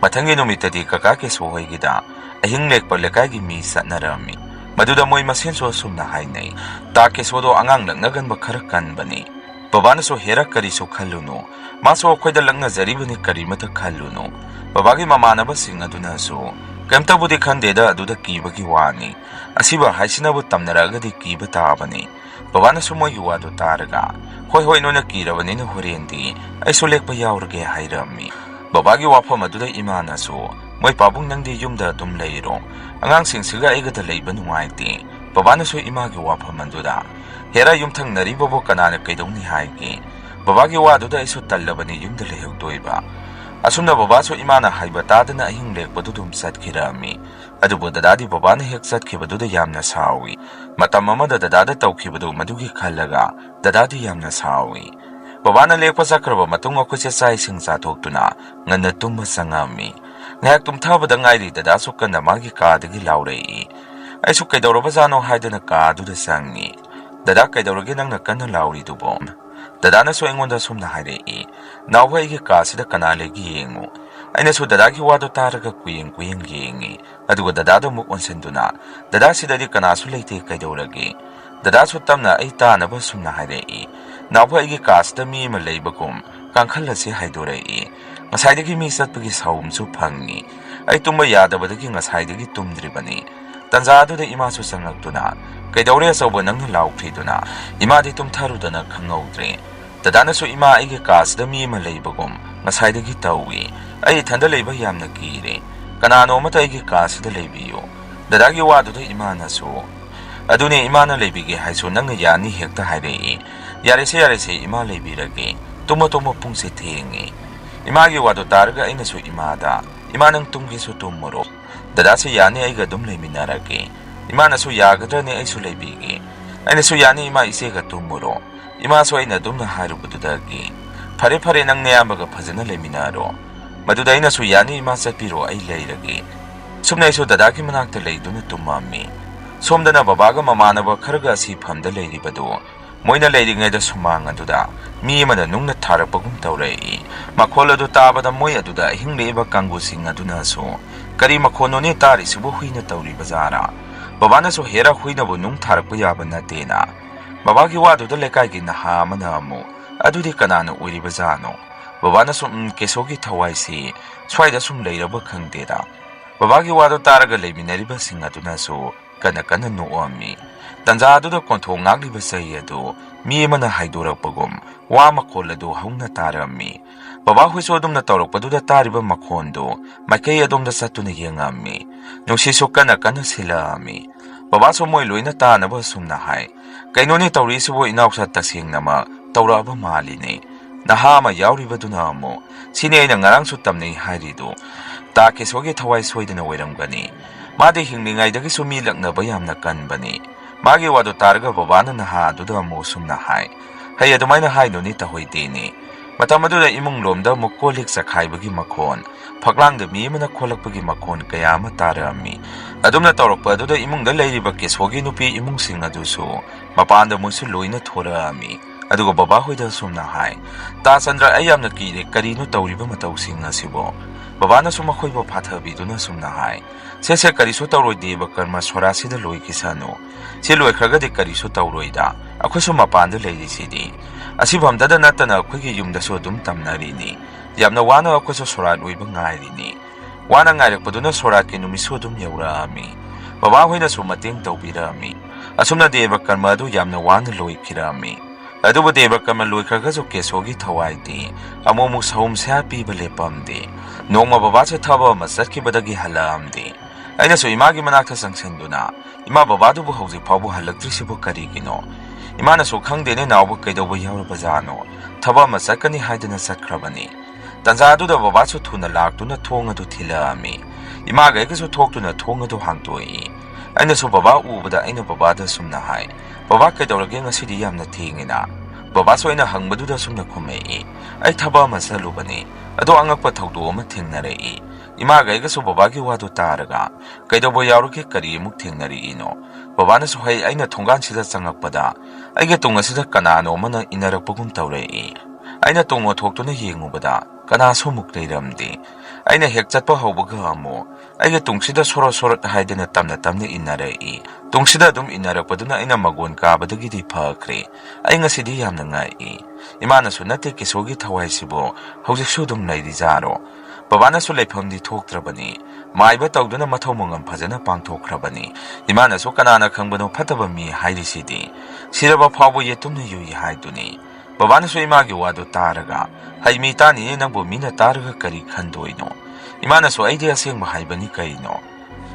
Mathangi numitadi kaka ke sohoigida. Ahing lekpa lekagi mi satnarami. Maduda moy masenso sumna hainay. Ta ke sodo angang langnagan bakharakan bani. Babana so hera kari so khaluno. Maso akhoi da langna zaribani kari mata khaluno. Babagi mamanaba sing aduna so ꯀꯩꯝꯇꯕꯨꯗꯤ ꯈꯟꯗꯦꯗ ꯑꯗꯨꯗ ꯀꯤꯕꯒꯤ ꯋꯥꯅꯤ ꯑꯁꯤꯕ ꯍꯥꯏꯁꯤꯅꯕꯨ ꯇꯝꯅꯔꯛꯑꯒꯗꯤ ꯀꯤꯕ ꯇꯥꯕꯅꯤ ꯕꯕꯥꯅꯁꯨ ꯃꯣꯏꯒꯤ ꯋꯥꯗꯨ ꯇꯥꯔꯒ ꯍꯣꯏ ꯅꯣꯏꯅ ꯀꯤꯔꯕꯅꯤꯅ ꯍꯣꯔꯦꯟꯗꯤ ꯑꯩꯁꯨ ꯂꯦꯛꯄ ꯌꯥꯎꯔꯒꯦ ꯍꯥꯏꯔꯝꯃꯤ ꯕꯕꯥꯒꯤ ꯋꯥꯐꯝ ꯑꯗꯨꯗ ꯏꯃꯥꯅꯁꯨ ꯃꯣꯏ ꯄꯥꯕꯨꯡ ꯅꯪꯗꯤ ꯌꯨꯝꯗ ꯑꯗꯨꯝ ꯂꯩꯔꯣ ꯑꯉꯥꯡꯁꯤꯡꯁꯤꯒ ꯑꯩꯒꯗ ꯂꯩꯕ ꯅꯨꯡꯉꯥꯏꯇꯦ ꯕꯕꯥꯅꯁꯨ ꯏꯃꯥꯒꯤ ꯋꯥꯐꯝ ꯑꯗꯨꯗ ꯍꯦꯔꯥ ꯌꯨꯝꯊꯪꯅꯔꯤꯕꯕꯨ ꯀꯅꯥꯅ ꯀꯩꯗꯧꯅꯤ ꯍꯥꯏꯒꯦ ꯕꯕꯥꯒꯤ ꯋꯥꯗꯨꯗ ꯑꯩꯁꯨ ꯇꯜꯂꯕꯅꯤ ꯌꯨꯝꯗ ꯂꯩꯍꯧꯗꯣꯏꯕ ꯑꯁꯨꯝꯅ ꯕꯕꯥꯁꯨ ꯏꯃꯥꯅ ꯍꯥꯏꯕ ꯇꯥꯗꯅ ꯑꯍꯤꯡ ꯂꯦꯛꯄꯗꯨ ꯑꯗꯨꯝ ꯆꯠꯈꯤꯔꯝꯃꯤ ꯑꯗꯨꯕꯨ ꯗꯗꯥꯗꯤ ꯕꯕꯥꯅ ꯍꯦꯛ ꯆꯠꯈꯤꯕꯗꯨꯗ ꯌꯥꯝꯅ ꯁꯥꯎꯏ ꯃꯇꯝ ꯑꯃꯗ ꯗꯗꯥꯗ ꯇꯧꯈꯤꯕꯗꯨ ꯃꯗꯨꯒꯤ ꯈꯜꯂꯒ ꯗꯗꯥꯗꯤ ꯌꯥꯝꯅ ꯁꯥꯎꯏ ꯕꯕꯥꯅ ꯂꯦꯛꯄ ꯆꯠꯈ꯭ꯔꯕ ꯃꯇꯨꯡ ꯑꯩꯈꯣꯏꯁꯦ ꯆꯥꯛ ꯏꯁꯤꯡ ꯆꯥꯊꯣꯛꯇꯨꯅ ꯉꯟꯅ ꯇꯨꯝꯕ ꯆꯪꯉꯝꯃꯤ ꯉꯥꯏꯍꯥꯛ ꯇꯨꯝꯊꯕꯗ ꯉꯥꯏꯔꯤ ꯗꯗꯥꯁꯨ ꯀꯟꯅ ꯃꯥꯒꯤ ꯀꯥꯗꯒꯤ ꯂꯥꯎꯔꯛꯏ ꯑꯩꯁꯨ ꯀꯩꯗꯧꯔꯕꯖꯥꯠꯅꯣ ꯍꯥꯏꯗꯅ ꯀꯥꯗꯨꯗ ꯆꯪꯉꯤ ꯗꯗꯥ ꯀꯩꯗꯧꯔꯒꯦ ꯅꯪꯅ ꯀꯟꯅ ꯂꯥꯎꯔꯤꯗꯨꯕꯣ ꯗꯗꯥꯅꯁꯨ ꯑꯩꯉꯣꯟꯗ ꯁꯨꯝꯅ ꯍꯥꯏꯔꯛꯏ ꯅꯥꯎꯕ ꯑꯩꯒꯤ ꯀꯥꯁꯤꯗ ꯀꯅꯥ ꯂꯩꯒꯦ ꯌꯦꯡꯉꯨ ꯑꯩꯅꯁꯨ ꯗꯗꯥꯒꯤ ꯋꯥꯗꯨ ꯇꯥꯔꯒ ꯀꯨꯌꯦꯡ ꯌꯦꯡꯉꯤ ꯑꯗꯨꯒ ꯗꯗꯥꯗ ꯑꯃꯨꯛ ꯑꯣꯟꯁꯤꯟꯗꯨꯅ ꯗꯗꯥ ꯁꯤꯗꯗꯤ ꯀꯅꯥꯁꯨ ꯂꯩꯇꯦ ꯀꯩꯗꯧꯔꯒꯦ ꯗꯗꯥꯁꯨ ꯇꯞꯅ ꯑꯩ ꯇꯥꯅꯕ ꯁꯨꯝꯅ ꯍꯥꯏꯔꯛꯏ ꯅꯥꯎꯕ ꯑꯩꯒꯤ ꯀꯥꯁꯤꯗ ꯃꯤ ꯑꯃ ꯂꯩꯕꯒꯨꯝ ꯀꯥꯡꯈꯜ ꯑꯁꯤ ꯍꯥꯏꯗꯣꯔꯛꯏ ꯉꯁꯥꯏꯗꯒꯤ ꯃꯤ ꯆꯠꯄꯒꯤ ꯁꯥꯎꯝꯁꯨ ꯐꯪꯉꯤ ꯑꯩ ꯇꯨꯝꯕ ꯌꯥꯗꯕꯗꯒꯤ ꯉꯁꯥꯏꯗꯒꯤ ꯇꯨꯝꯗ꯭ꯔꯤꯕꯅꯤ ꯇꯟꯖꯥ ꯑꯗꯨꯗ ꯏꯃꯥꯁꯨ ꯆꯪꯂꯛꯇꯨꯅ ꯀꯩꯗꯧꯔꯦ ꯑꯆꯧꯕ ꯅꯪꯅ ꯂꯥꯎꯈ꯭ꯔꯤꯗꯨꯅ ꯏꯃꯥꯗꯤ ꯇꯨꯝꯊꯔꯨꯗꯅ ꯈꯪꯍꯧꯗ꯭ꯔꯦ ꯗꯗꯥꯅꯁꯨ ꯏꯃꯥ ꯑꯩꯒꯤ ꯀꯥꯁꯤꯗ ꯃꯤ ꯑꯃ ꯂꯩꯕꯒꯨꯝ ꯉꯁꯥꯏꯗꯒꯤ ꯇꯧꯏ ꯑꯩ ꯏꯊꯟꯗ ꯂꯩꯕ ꯌꯥꯝꯅ ꯀꯤꯔꯦ ꯀꯅꯥꯅꯣ ꯑꯃꯇ ꯑꯩꯒꯤ ꯀꯥꯁꯤꯗ ꯂꯩꯕꯤꯌꯨ ꯗꯗꯥꯒꯤ ꯋꯥꯗꯨꯗ ꯏꯃꯥꯅꯁꯨ ꯑꯗꯨꯅꯦ ꯏꯃꯥꯅ ꯂꯩꯕꯤꯒꯦ ꯍꯥꯏꯁꯨ ꯅꯪꯅ ꯌꯥꯅꯤ ꯍꯦꯛꯇ ꯍꯥꯏꯔꯛꯏ ꯌꯥꯔꯦꯁꯦ ꯏꯃꯥ ꯂꯩꯕꯤꯔꯒꯦ ꯇꯨꯝꯃꯣ ꯄꯨꯡꯁꯦ ꯊꯦꯡꯉꯤ ꯏꯃꯥꯒꯤ ꯋꯥꯗꯨ ꯇꯥꯔꯒ ꯑꯩꯅꯁꯨ ꯏꯃꯥꯗ ꯏꯃꯥ ꯅꯪ ꯇꯨꯝꯒꯦꯁꯨ ꯇꯨꯝꯃꯨꯔꯣ ꯗꯗꯥꯁꯨ ꯌꯥꯅꯤ ꯑꯩꯒ ꯑꯗꯨꯝ ꯂꯩꯃꯤꯟꯅꯔꯒꯦ ꯏꯃꯥꯅꯁꯨ ꯌꯥꯒꯗ꯭ꯔꯅꯦ ꯑꯩꯁꯨ ꯂꯩꯕꯤꯒꯦ ꯑꯩꯅꯁꯨ ꯌꯥꯅꯤ ꯏꯃꯥ ꯏꯆꯦꯒ ꯇꯨꯝꯃꯨꯔꯣ ꯏꯃꯥꯁꯨ ꯑꯩꯅ ꯑꯗꯨꯝꯅ ꯍꯥꯏꯔꯨꯕꯗꯨꯗꯒꯤ ꯐꯔꯦ ꯅꯪ ꯅꯌꯥꯝꯕꯒ ꯐꯖꯅ ꯂꯩꯃꯤꯟꯅꯔꯣ ꯃꯗꯨꯗ ꯑꯩꯅꯁꯨ ꯌꯥꯅꯤ ꯏꯃꯥ ꯆꯠꯄꯤꯔꯣ ꯑꯩ ꯂꯩꯔꯒꯦ ꯁꯨꯝꯅ ꯑꯩꯁꯨ ꯗꯗꯥꯒꯤ ꯃꯅꯥꯛꯇ ꯂꯩꯗꯨꯅ ꯇꯨꯝꯃꯝꯃꯤ ꯁꯣꯝꯗꯅ ꯕꯕꯥꯒ ꯃꯃꯥꯟꯅꯕ ꯈꯔꯒ ꯑꯁꯤ ꯐꯝꯗ ꯂꯩꯔꯤꯕꯗꯨ ꯃꯣꯏꯅ ꯂꯩꯔꯤꯉꯩꯗ ꯁꯨꯃꯥꯡ ꯑꯗꯨꯗ ꯃꯤ ꯑꯃꯅ ꯅꯨꯡꯅ ꯊꯥꯔꯛꯄꯒꯨꯝ ꯇꯧꯔꯛꯏ ꯃꯈꯣꯜ ꯑꯗꯨ ꯇꯥꯕꯗ ꯃꯣꯏ ꯑꯗꯨꯗ ꯑꯍꯤꯡ ꯂꯦꯛꯏꯕ ꯀꯥꯡꯕꯨꯁꯤꯡ ꯑꯗꯨꯅꯁꯨ ꯀꯔꯤ ꯃꯈꯣꯟꯅꯣꯅꯦ ꯇꯥꯔꯤꯁꯤꯕꯨ ꯍꯨꯏꯅ ꯇꯧꯔꯤꯕꯖꯥꯔꯥ ꯕꯕꯥꯅꯁꯨ ꯍꯦꯔꯥ ꯍꯨꯏꯅꯕꯨ ꯅꯨꯡ ꯊꯥꯔꯛꯄ ꯌꯥꯕ ꯅꯠꯇꯦꯅ ꯕꯕꯥꯒꯤ ꯋꯥꯗꯨꯗ ꯂꯩꯀꯥꯏꯒꯤ ꯅꯍꯥ ꯑꯃꯅ ꯑꯃꯨꯛ ꯑꯗꯨꯗꯤ ꯀꯅꯥꯅ ꯑꯣꯏꯔꯤꯕꯖꯥꯠꯅꯣ ꯕꯕꯥꯅ ꯁꯨꯝ ꯀꯦꯁꯣꯒꯤ ꯊꯋꯥꯏꯁꯤ ꯁ꯭ꯋꯥꯏꯗ ꯁꯨꯝ ꯂꯩꯔꯕ ꯈꯪꯗꯦꯗ ꯕꯕꯥꯒꯤ ꯋꯥꯗꯨ ꯇꯥꯔꯒ ꯂꯩꯃꯤꯟꯅꯔꯤꯕꯁꯤꯡ ꯑꯗꯨꯅꯁꯨ ꯀꯟꯅ ꯅꯣꯛꯑꯝꯃꯤ ꯇꯟꯖꯥ ꯑꯗꯨꯗ ꯀꯣꯟꯊꯣꯡ ꯉꯥꯛꯂꯤꯕ ꯆꯩ ꯑꯗꯨ ꯃꯤ ꯑꯃꯅ ꯍꯥꯏꯗꯣꯔꯛꯄꯒꯨꯝ ꯋꯥ ꯃꯈꯣꯜ ꯑꯗꯨ ꯍꯧꯅ ꯇꯥꯔꯝꯃꯤ ꯕꯕꯥꯍꯣꯏꯁꯨ ꯑꯗꯨꯝꯅ ꯇꯧꯔꯛꯄꯗꯨꯗ ꯇꯥꯔꯤꯕ ꯃꯈꯣꯟꯗꯨ ꯃꯥꯏꯀꯩ ꯑꯗꯣꯝꯗ ꯆꯠꯇꯨꯅ ꯌꯦꯡꯉꯝꯃꯤ ꯅꯨꯡꯁꯤꯠꯁꯨ ꯀꯟꯅ ꯁꯤꯜꯂꯛꯑꯝꯃꯤ ꯕꯕꯥꯁꯨ ꯃꯣꯏ ꯂꯣꯏꯅ ꯇꯥꯅꯕ ꯁꯨꯝꯅ ꯍꯥꯏ ꯀꯩꯅꯣꯅꯦ ꯇꯧꯔꯤꯁꯤꯕꯨ ꯏꯅꯥꯎꯆꯥ ꯇꯁꯦꯡꯅꯃꯛ ꯇꯧꯔꯛꯑꯕ ꯃꯥꯜꯂꯤꯅꯦ ꯅꯍꯥ ꯑꯃ ꯌꯥꯎꯔꯤꯕꯗꯨꯅ ꯑꯃꯨꯛ ꯁꯤꯅꯤ ꯑꯩꯅ ꯉꯔꯥꯡꯁꯨ ꯇꯝꯅꯩ ꯍꯥꯏꯔꯤꯗꯨ ꯇꯥ ꯀꯦꯁꯣꯒꯤ ꯊꯋꯥꯏ ꯁꯣꯏꯗꯅ ꯑꯣꯏꯔꯝꯒꯅꯤ ꯃꯥꯗꯤ ꯍꯤꯡꯂꯤꯉꯩꯗꯒꯤꯁꯨ ꯃꯤ ꯂꯛꯅꯕ ꯌꯥꯝꯅ ꯀꯟꯕꯅꯤ ꯃꯥꯒꯤ ꯋꯥꯗꯨ ꯇꯥꯔꯒ ꯕꯕꯥꯅ ꯅꯍꯥ ꯑꯗꯨꯗ ꯑꯃꯨꯛ ꯁꯨꯝꯅ ꯍꯥꯏ ꯍꯩ ꯑꯗꯨꯃꯥꯏꯅ ꯍꯥꯏꯅꯨꯅꯤ ꯇꯍꯣꯏꯗꯦꯅꯤ ꯃꯇꯝ ꯑꯗꯨꯗ ꯏꯃꯨꯡ ꯂꯣꯝꯗ ꯑꯃꯨꯛ ꯀꯣꯜ ꯂꯤꯛ ꯆꯈꯥꯏꯕꯒꯤ ꯃꯈꯣꯟ ꯐꯛꯂꯥꯡꯗ ꯃꯤ ꯑꯃꯅ ꯈꯣꯠꯂꯛꯄꯒꯤ ꯃꯈꯣꯟ ꯀꯌꯥ ꯑꯃ ꯇꯥꯔꯛꯑꯝꯃꯤ ꯑꯗꯨꯝꯅ ꯇꯧꯔꯛꯄ ꯑꯗꯨꯗ ꯏꯃꯨꯡꯗ ꯂꯩꯔꯤꯕ ꯀꯦꯁꯣꯒꯤ ꯅꯨꯄꯤ ꯏꯃꯨꯡꯁꯤꯡ ꯑꯗꯨꯁꯨ ꯃꯄꯥꯟꯗ ꯃꯣꯏꯁꯨ ꯂꯣꯏꯅ ꯊꯣꯔꯛꯑꯝꯃꯤ ꯑꯗꯨꯒ ꯕꯕꯥꯍꯣꯏꯗ ꯁꯨꯝꯅ ꯍꯥꯏ ꯇꯥ ꯆꯟꯗ꯭ꯔ ꯑꯩ ꯌꯥꯝꯅ ꯀꯤꯔꯦ ꯀꯔꯤꯅꯣ ꯇꯧꯔꯤꯕ ꯃꯇꯧꯁꯤꯡ ꯑꯁꯤꯕꯣ ꯕꯕꯥꯅꯁꯨ ꯃꯈꯣꯏꯕꯨ ꯐꯥꯊꯕꯤꯗꯨꯅ ꯁꯨꯝꯅ ꯍꯥꯏ ꯁꯦ ꯀꯔꯤꯁꯨ ꯇꯧꯔꯣꯏꯗꯦꯕ ꯀꯔꯃ ꯁꯣꯔꯥꯁꯤꯗ ꯂꯣꯏꯈꯤꯁꯅꯨ ꯁꯤ ꯂꯣꯏꯈ꯭ꯔꯒꯗꯤ ꯀꯔꯤꯁꯨ ꯇꯧꯔꯣꯏꯗ ꯑꯩꯈꯣꯏꯁꯨ ꯃꯄꯥꯟꯗ ꯂꯩꯔꯤꯁꯤꯗꯤ ꯑꯁꯤꯐꯝꯗꯗ ꯅꯠꯇꯅ ꯑꯩꯈꯣꯏꯒꯤ ꯌꯨꯝꯗꯁꯨ ꯑꯗꯨꯝ ꯇꯝꯅꯔꯤꯅꯤ ꯌꯥꯝꯅ ꯋꯥꯅ ꯑꯩꯈꯣꯏꯁꯨ ꯁꯣꯔꯥꯠ ꯂꯣꯏꯕ ꯉꯥꯏꯔꯤꯅꯤ ꯋꯥꯅ ꯉꯥꯏꯔꯛꯄꯗꯨꯅ ꯁꯣꯔꯥꯠꯀꯤ ꯅꯨꯃꯤꯠꯁꯨ ꯑꯗꯨꯝ ꯌꯧꯔꯛꯑꯝꯃꯤ ꯕꯕꯥꯍꯣꯏꯅꯁꯨ ꯃꯇꯦꯡ ꯇꯧꯕꯤꯔꯛꯑꯝꯃꯤ ꯑꯁꯨꯝꯅ ꯗꯦꯕ ꯀꯔꯃ ꯑꯗꯨ ꯌꯥꯝꯅ ꯋꯥꯅ ꯂꯣꯏꯈꯤꯔꯝꯃꯤ ꯑꯗꯨꯕꯨ ꯗꯦꯕ ꯀꯔꯃ ꯂꯣꯏꯈ꯭ꯔꯒꯁꯨ ꯀꯦꯁꯣꯒꯤ ꯊꯋꯥꯏꯗꯤ ꯑꯃꯨꯛ ꯁꯍꯨꯝ ꯁꯌꯥ ꯄꯤꯕ ꯂꯦꯞꯄꯝꯗꯦ ꯅꯣꯡꯃ ꯕꯕꯥꯁꯦ ꯊꯕꯛ ꯑꯃ ꯆꯠꯈꯤꯕꯗꯒꯤ ꯍꯜꯂꯛꯑꯝꯗꯦ ꯑꯩꯅꯁꯨ ꯏꯃꯥꯒꯤ ꯃꯅꯥꯛꯇ ꯆꯪꯁꯤꯟꯗꯨꯅ ꯏꯃꯥ ꯕꯕꯥꯗꯨꯕꯨ ꯍꯧꯖꯤꯛ ꯐꯥꯎꯕ ꯍꯜꯂꯛꯇ꯭ꯔꯤꯁꯤꯕꯨ ꯀꯔꯤꯒꯤꯅꯣ ꯏꯃꯥꯅꯁꯨ ꯈꯪꯗꯦꯅꯦ ꯅꯥꯎꯕ ꯀꯩꯗꯧꯕ ꯌꯥꯎꯔꯕꯖꯥꯠꯅꯣ ꯊꯕꯛ ꯑꯃ ꯆꯠꯀꯅꯤ ꯍꯥꯏꯗꯅ ꯆꯠꯈ꯭ꯔꯕꯅꯤ ꯇꯟꯖꯥ ꯑꯗꯨꯗ ꯕꯕꯥꯁꯨ ꯊꯨꯅ ꯂꯥꯛꯇꯨꯅ ꯊꯣꯡ ꯑꯗꯨ ꯊꯤꯜꯂꯛꯑꯝꯃꯤ ꯏꯃꯥꯒ ꯑꯩꯒꯁꯨ ꯊꯣꯛꯇꯨꯅ ꯊꯣꯡ ꯑꯗꯨ ꯍꯥꯡꯇꯣꯛꯏ ꯑꯩꯅꯁꯨ ꯕꯕꯥ ꯎꯕꯗ ꯑꯩꯅ ꯕꯕꯥꯗ ꯁꯨꯝꯅ ꯍꯥꯏ ꯕꯕꯥ ꯀꯩꯗꯧꯔꯒꯦ ꯉꯁꯤꯗꯤ ꯌꯥꯝꯅ ꯊꯦꯡꯉꯤꯅ ꯕꯕꯥꯁꯨ ꯑꯩꯅ ꯍꯪꯕꯗꯨꯗ ꯁꯨꯝꯅ ꯈꯨꯝꯃꯛꯏ ꯑꯩ ꯊꯕꯛ ꯑꯃ ꯆꯠꯂꯨꯕꯅꯤ ꯑꯗꯣ ꯑꯉꯛꯄ ꯊꯧꯗꯣꯛ ꯑꯃ ꯊꯦꯡꯅꯔꯛꯏ ꯏꯃꯥꯒ ꯑꯩꯒꯁꯨ ꯕꯕꯥꯒꯤ ꯋꯥꯗꯨ ꯇꯥꯔꯒ ꯀꯩꯗꯧꯕ ꯌꯥꯎꯔꯒꯦ ꯀꯔꯤ ꯑꯃꯨꯛ ꯊꯦꯡꯅꯔꯛꯏꯅꯣ ꯕꯕꯥꯅꯁꯨ ꯍꯩ ꯑꯩꯅ ꯊꯣꯡꯒꯥꯟꯁꯤꯗ ꯆꯪꯉꯛꯄꯗ ꯑꯩꯒꯤ ꯇꯨꯡ ꯑꯁꯤꯗ ꯀꯅꯥꯅꯣ ꯑꯃꯅ ꯏꯟꯅꯔꯛꯄꯒꯨꯝ ꯇꯧꯔꯛꯏ ꯑꯩꯅ ꯇꯨꯡ ꯑꯣꯟꯊꯣꯛꯇꯨꯅ ꯌꯦꯡꯉꯨꯕꯗ ꯀꯅꯥꯁꯨ ꯑꯃꯨꯛ ꯂꯩꯔꯝꯗꯦ ꯑꯩꯅ ꯍꯦꯛ ꯆꯠꯄ ꯍꯧꯕꯒ ꯑꯃꯨꯛ ꯑꯩꯒꯤ ꯇꯨꯡꯁꯤꯗ ꯁꯣꯔꯣꯠ ꯍꯥꯏꯗꯅ ꯇꯞꯅ ꯏꯟꯅꯔꯛꯏ ꯇꯨꯡꯁꯤꯗ ꯑꯗꯨꯝ ꯏꯟꯅꯔꯛꯄꯗꯨꯅ ꯑꯩꯅ ꯃꯒꯣꯟ ꯀꯥꯕꯗꯒꯤꯗꯤ ꯐꯈ꯭ꯔꯦ ꯑꯩ ꯉꯁꯤꯗꯤ ꯌꯥꯝꯅ ꯉꯛꯏ ꯏꯃꯥꯅꯁꯨ ꯅꯠꯇꯦ ꯀꯦꯁꯣꯒꯤ ꯊꯋꯥꯏꯁꯤꯕꯨ ꯍꯧꯖꯤꯛꯁꯨ ꯑꯗꯨꯝ ꯂꯩꯔꯤꯖꯥꯔꯣ ꯕꯕꯥꯅꯁꯨ ꯂꯩꯐꯝꯗꯤ ꯊꯣꯛꯇ꯭ꯔꯕꯅꯤ ꯃꯥꯏꯕ ꯇꯧꯗꯨꯅ ꯃꯊꯧ ꯃꯉꯝ ꯐꯖꯅ ꯄꯥꯡꯊꯣꯛꯈ꯭ꯔꯕꯅꯤ ꯏꯃꯥꯅꯁꯨ ꯀꯅꯥꯅ ꯈꯪꯕꯅꯣ ꯐꯠꯇꯕ ꯃꯤ ꯍꯥꯏꯔꯤꯁꯤꯗꯤ ꯁꯤꯔꯕ ꯐꯥꯎꯕ ꯌꯦꯇꯨꯝꯅ ꯌꯨꯏ ꯍꯥꯏꯗꯨꯅꯤ ꯕꯕꯥꯅꯁꯨ ꯏꯃꯥꯒꯤ ꯋꯥꯗꯨ ꯇꯥꯔꯒ ꯍꯩ ꯃꯤ ꯇꯥꯅꯤꯌꯦ ꯅꯪꯕꯨ ꯃꯤꯅ ꯇꯥꯔꯒ ꯀꯔꯤ ꯈꯟꯗꯣꯏꯅꯣ ꯏꯃꯥꯅꯁꯨ ꯑꯩꯗꯤ ꯑꯁꯦꯡꯕ ꯍꯥꯏꯕꯅꯤ ꯀꯩꯅꯣ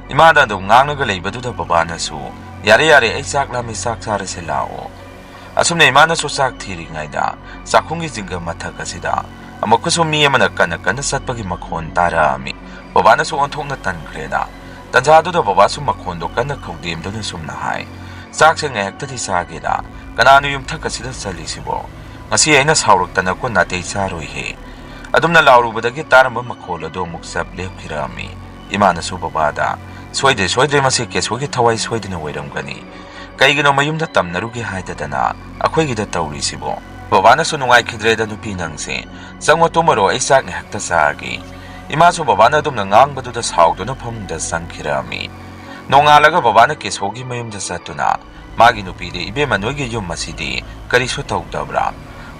이마다 ꯑꯗꯨꯝ ꯉꯥꯡꯂꯒ ꯂꯩꯕꯗꯨꯗ ꯕꯕꯥꯅꯁꯨ ꯌꯥꯔꯦ ꯑꯩ ꯆꯥꯛ ꯂꯥꯝꯃꯦ ꯆꯥꯛ ꯆꯥꯔꯁꯦ ꯂꯥꯛꯑꯣ ꯑꯁꯨꯝꯅ ꯏꯃꯥꯅꯁꯨ ꯆꯥꯛ ꯊꯤꯔꯤꯉꯩꯗ ꯆꯥꯛꯈꯨꯝꯒꯤ ꯖꯤꯡꯒ ꯃꯊꯛ ꯑꯁꯤꯗ ꯑꯃꯨꯛꯀꯁꯨ ꯃꯤ ꯑꯃꯅ ꯀꯟꯅ ꯆꯠꯄꯒꯤ ꯃꯈꯣꯟ ꯇꯥꯔꯛꯑꯝꯃꯤ ꯕꯕꯥꯅꯁꯨ ꯑꯣꯟꯊꯣꯛꯅ ꯇꯟꯈ꯭ꯔꯦꯗ ꯇꯟꯖꯥꯗꯨꯗ ꯕꯕꯥꯁꯨ ꯃꯈꯣꯟꯗꯣ ꯀꯟꯅ ꯈꯧꯗꯦꯝꯗꯨꯅ ꯁꯨꯝꯅ ꯍꯥꯏ ꯆꯥꯛꯁꯦ ꯉꯥꯏꯍꯥꯛꯇꯗꯤ ꯆꯥꯒꯦꯗ ꯀꯅꯥꯅꯣ ꯌꯨꯝꯊꯛ ꯑꯁꯤꯗ ꯆꯠꯂꯤꯁꯤꯕꯣ ꯉꯁꯤ ꯑꯩꯅ ꯁꯥꯎꯔꯛꯇꯅꯀꯣ ꯅꯥꯇꯩ ꯆꯥꯔꯣꯏꯍꯦ ꯑꯗꯨꯝꯅ ꯂꯥꯎꯔꯨꯕꯗꯒꯤ ꯇꯥꯔꯝꯕ ꯃꯈꯣꯜ ꯑꯗꯨ ꯑꯃꯨꯛ ꯆꯞ ꯂꯦꯞꯈꯤꯔꯝꯃꯤ ꯏꯃꯥꯅꯁꯨ ꯕꯕꯥꯗ ꯁꯣꯏꯗ꯭ꯔꯦ ꯃꯁꯤ ꯀꯦꯁꯣꯒꯤ ꯊꯋꯥꯏ ꯁꯣꯏꯗꯅ ꯑꯣꯏꯔꯝꯒꯅꯤ ꯀꯩꯒꯤꯅꯣ ꯃꯌꯨꯝꯗ ꯇꯝꯅꯔꯨꯒꯦ ꯍꯥꯏꯗꯗꯅ ꯑꯩꯈꯣꯏꯒꯤꯗ ꯇꯧꯔꯤꯁꯤꯕꯣ ꯕꯕꯥꯅꯁꯨ ꯅꯨꯡꯉꯥꯏꯈꯤꯗ꯭ꯔꯦꯗ ꯅꯨꯄꯤ ꯅꯪꯁꯦ ꯆꯪꯉꯣ ꯇꯨꯝꯃꯔꯣ ꯑꯩ ꯆꯥꯛ ꯉꯥꯏꯍꯥꯛꯇ ꯆꯥꯔꯒꯦ ꯏꯃꯥꯁꯨ ꯕꯕꯥꯅ ꯑꯗꯨꯝꯅ ꯉꯥꯡꯕꯗꯨꯗ ꯁꯥꯎꯗꯨꯅ ꯐꯃꯨꯡꯗ ꯆꯪꯈꯤꯔꯝꯃꯤ ꯅꯣꯡꯉꯥꯜꯂꯒ ꯕꯕꯥꯅ ꯀꯦꯁꯣꯒꯤ ꯃꯌꯨꯝꯗ ꯆꯠꯇꯨꯅ ꯃꯥꯒꯤ ꯅꯨꯄꯤꯗ ꯏꯕꯦꯝꯃ ꯅꯣꯏꯒꯤ ꯌꯨꯝ ꯑꯁꯤꯗꯤ ꯀꯔꯤꯁꯨ ꯇꯧꯗꯕ꯭ꯔꯥ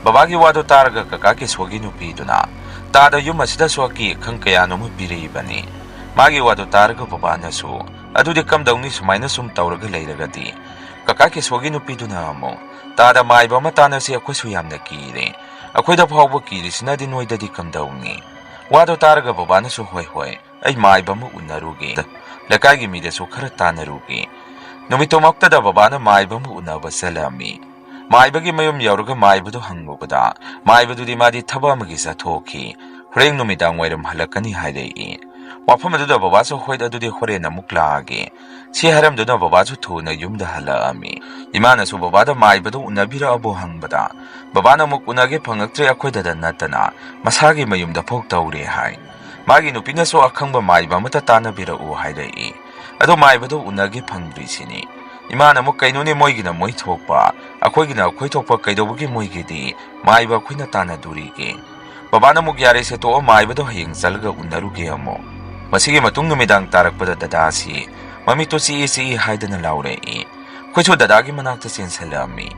ꯕꯕꯥꯒꯤ ꯋꯥꯗꯨ ꯇꯥꯔꯒ ꯀꯀꯥ ꯀꯦꯁꯣꯒꯤ ꯅꯨꯄꯤꯗꯨꯅ ꯇꯥꯗ ꯌꯨꯝ ꯑꯁꯤꯗꯁꯨ ꯑꯀꯤ ꯑꯈꯪ ꯀꯌꯥꯅꯣꯃ ꯄꯤꯔꯛꯏꯕꯅꯤ ꯃꯥꯒꯤ ꯋꯥꯗꯨ ꯇꯥꯔꯒ ꯕꯕꯥꯅꯁꯨ ꯑꯗꯨꯗꯤ ꯀꯝꯗꯧꯅꯤ ꯁꯨꯃꯥꯏꯅ ꯁꯨꯝ ꯇꯧꯔꯒ ꯂꯩꯔꯒꯗꯤ ꯀꯀꯥ ꯀꯦꯁꯣꯒꯤ ꯅꯨꯄꯤꯗꯨꯅ ꯑꯃꯨꯛ ꯇꯥꯗ ꯃꯥꯏꯕ ꯑꯃ ꯇꯥꯟꯅꯁꯤ ꯑꯩꯈꯣꯏꯁꯨ ꯌꯥꯝꯅ ꯀꯤꯔꯦ ꯑꯩꯈꯣꯏꯗ ꯐꯥꯎꯕ ꯀꯤꯔꯤꯁꯤꯅꯗꯤ ꯅꯣꯏꯗꯗꯤ ꯀꯝꯗꯧꯅꯤ ꯋꯥꯗꯨ ꯇꯥꯔꯒ ꯕꯕꯥꯅꯁꯨ ꯍꯣꯏ ꯑꯩ ꯃꯥꯏꯕ ꯑꯃ ꯎꯅꯔꯨꯒꯦ ꯂꯩꯀꯥꯏꯒꯤ ꯃꯤꯗꯁꯨ ꯈꯔ ꯇꯥꯟꯅꯔꯨꯒꯦ ꯅꯨꯃꯤꯠꯇꯨꯃꯛꯇꯗ ꯕꯕꯥꯅ ꯃꯥꯏꯕ ꯑꯃ ꯎꯅꯕ ꯆꯠꯂꯝꯃꯤ ꯃꯥꯏꯕꯒꯤ ꯃꯌꯨꯝ ꯌꯧꯔꯒ ꯃꯥꯏꯕꯗꯨ ꯍꯪꯂꯨꯕꯗ ꯃꯥꯏꯕꯗꯨꯗꯤ ꯃꯥꯗꯤ ꯊꯕꯛ ꯑꯃꯒꯤ ꯆꯠꯊꯣꯛꯈꯤ ꯍꯣꯔꯦꯟ ꯅꯨꯃꯤꯗꯥꯡ ꯋꯥꯏꯔꯝ ꯍꯜꯂꯛꯀꯅꯤ ꯍꯥꯏꯔꯛꯏ ꯋꯥꯐꯝ ꯑꯗꯨꯗ ꯕꯕꯥꯁꯨ ꯍꯣꯏ ꯑꯗꯨꯗꯤ ꯍꯣꯔꯦꯟ ꯑꯃꯨꯛ ꯂꯥꯛꯑꯒꯦ ꯁꯤ ꯍꯥꯏꯔꯝꯗꯨꯅ ꯕꯕꯥꯁꯨ ꯊꯨꯅ ꯌꯨꯝꯗ ꯍꯜꯂꯛꯑꯝꯃꯤ ꯏꯃꯥꯅꯁꯨ ꯕꯕꯥꯗ ꯃꯥꯏꯕꯗꯨ ꯎꯅꯕꯤꯔꯛꯑꯕꯣ ꯍꯪꯕꯗ ꯕꯕꯥꯅ ꯑꯃꯨꯛ ꯎꯅꯒꯦ ꯐꯪꯉꯛꯇ꯭ꯔꯦ ꯑꯩꯈꯣꯏꯗꯗ ꯅꯠꯇꯅ ꯃꯁꯥꯒꯤ ꯃꯌꯨꯝꯗ ꯐꯥꯎ ꯇꯧꯔꯦ ꯍꯥꯏ ꯃꯥꯒꯤ ꯅꯨꯄꯤꯅꯁꯨ ꯑꯈꯪꯕ ꯃꯥꯏꯕ ꯑꯃꯠꯇ ꯇꯥꯟꯅꯕꯤꯔꯛꯎ ꯍꯥꯏꯔꯛꯏ ꯑꯗꯣ ꯃꯥꯏꯕꯗꯨ ꯎꯅꯒꯦ ꯐꯪꯗ꯭ꯔꯤꯁꯤꯅꯤ 이마는 뭐 까이노니 모이기나 모이 톡바 아코이기나 코이 톡바 까이도부기 모이기디 마이바 코이나 따나 두리게 바바는 뭐 야레세 또 마이바도 하잉 살가 운나루게 뭐 마시기 마tung 누미당 따락보다 다다시 마미 또 시이 하이드는 라우레이 코이초 다다기 만학ta 센살라미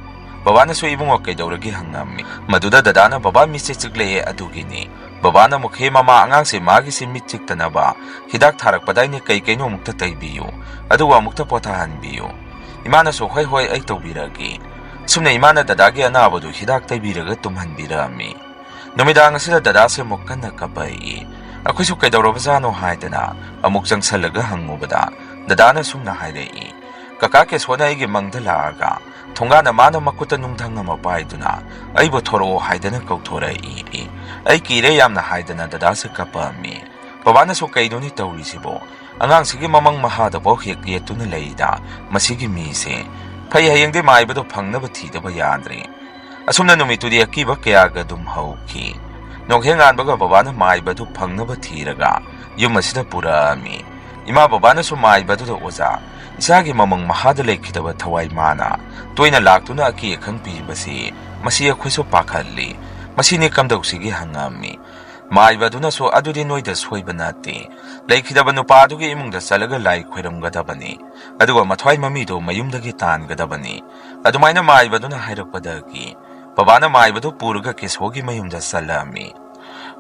바바는 소 이붕어 까이도르기 항남미 마두다 다다나 바바 미세 찍레에 아두기니 바바는 뭐 케마마 앙앙세 마기세 미찍다나바 히닥 타락바다이니 까이까이노 묵타 따이비요 아두와 묵타 포타한비요 이마나서 호이호이 ꯑꯩ ꯇꯧꯕꯤꯔꯒꯦ ꯁꯨꯝꯅ ꯏꯃꯥꯅ ꯗꯗꯥꯒꯤ ꯑꯅꯥꯕꯗꯨ ꯍꯤꯗꯥꯛ ꯇꯩꯕꯤꯔꯒ ꯇꯨꯝꯍꯟꯕꯤꯔꯝꯃꯤ ꯅꯨꯃꯤꯗꯥꯡ ꯑꯁꯤꯗ ꯗꯗꯥꯁꯦ ꯑꯃꯨꯛ ꯀꯟꯅ ꯀꯞꯄꯛꯏ ꯑꯩꯈꯣꯏꯁꯨ ꯀꯩꯗꯧꯔꯕꯖꯥꯠꯅꯣ ꯍꯥꯏꯗꯅ ꯑꯃꯨꯛ ꯆꯪꯁꯜꯂꯒ ꯍꯪꯉꯨꯕꯗ ꯗꯗꯥꯅ ꯁꯨꯝꯅ ꯍꯥꯏꯔꯛꯏ ꯀꯀꯥ ꯀꯦꯁꯣꯅ ꯑꯩꯒꯤ ꯃꯪꯗ ꯂꯥꯛꯑꯒ ꯊꯣꯡꯒꯥꯟꯗ ꯃꯥꯅ ꯃꯈꯨꯠꯇ ꯅꯨꯡꯙꯪ ꯑꯃ ꯄꯥꯏꯗꯨꯅ ꯑꯩꯕꯨ ꯊꯣꯔꯛꯑꯣ ꯍꯥꯏꯗꯅ ꯀꯧꯊꯣꯔꯛꯏ ꯑꯩ ꯀꯤꯔꯦ ꯌꯥꯝꯅ ꯍꯥꯏꯗꯅ ꯗꯗꯥꯁꯦ ꯀꯞꯄꯛꯑꯝꯃꯤ ꯕꯕꯥꯅꯁꯨ ꯀꯩꯅꯣꯅꯤ ꯇꯧꯔꯤꯁꯤꯕꯣ ꯑꯉꯥꯡꯁꯤꯒꯤ ꯃꯃꯪ ꯃꯍꯥꯗꯐꯥꯎ ꯍꯦꯛ ꯌꯦꯠꯇꯨꯅ ꯂꯩꯗ ꯃꯁꯤꯒꯤ ꯃꯤꯁꯦ ꯐꯩ ꯍꯌꯦꯡꯗꯤ ꯃꯥꯏꯕꯗꯣ ꯐꯪꯅꯕ ꯊꯤꯗꯕ ꯌꯥꯗ꯭ꯔꯦ ꯑꯁꯨꯝꯅ ꯅꯨꯃꯤꯠꯇꯨꯗꯤ ꯑꯀꯤꯕ ꯀꯌꯥꯒ ꯑꯗꯨꯝ ꯍꯧꯈꯤ ꯅꯣꯡꯍꯦꯡ ꯉꯥꯟꯕꯒ ꯕꯕꯥꯅ ꯃꯥꯏꯕꯗꯨ ꯐꯪꯅꯕ ꯊꯤꯔꯒ ꯌꯨꯝ ꯑꯁꯤꯗ ꯄꯨꯔꯛꯑꯝꯃꯤ ꯏꯃꯥ ꯕꯕꯥꯅꯁꯨ ꯃꯥꯏꯕꯗꯨꯗ ꯑꯣꯖꯥ ꯏꯆꯥꯒꯤ ꯃꯃꯪ ꯃꯍꯥꯗ ꯂꯩꯈꯤꯗꯕ ꯊꯋꯥꯏ ꯃꯥꯅ ꯇꯣꯏꯅ ꯂꯥꯛꯇꯨꯅ ꯑꯀꯤ ꯑꯈꯪ ꯄꯤꯕꯁꯤ ꯃꯁꯤ ꯑꯩꯈꯣꯏꯁꯨ ꯄꯥꯈꯠꯂꯤ ꯃꯁꯤꯅꯤ ꯀꯝꯗꯧꯁꯤꯒꯦ ꯍꯪꯉꯝꯃꯤ 마이바두나소 아두디 노이다 소이바나띠 레이키다바 누파두기 이뭉다 살라가 라이 쾌름가다바니 아두가 마트와이 마미도 마윰다기 딴가다바니 아두마이나 마이바두나 하이럭바다기 바바나 마이바두 뿌르가 계속이 마윰다 살라미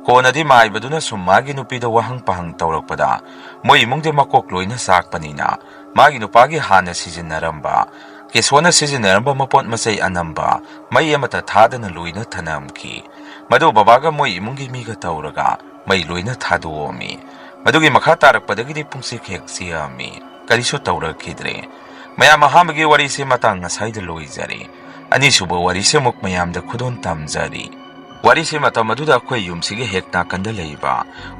고나디 마이바두나 숨마기 누피다 와항파항 떠럭바다 모 이뭉데 마꼭 로이나 삭바니나 마기 누파기 하나 시즌나람바 계속나 시즌나람바 마폰 마사이 아남바 마이 아마타 타다나 로이나 타남키 मधु बाबागा मोई इमुंगी मीगा तौरगा मई लोइना थादोमी मधुगी मखा तारकपदगी पुंगसे खेक्सियामी करिसु तौरखिद्रे मया महामगी वरिसे मतंग नसाइद लोइजरी अनिसुबो वरिसे मुक मयामदा खुदोन तमजरी वरिसे मत मधुदा अखोय युमसिगे हेक्ना कंदा लेइबा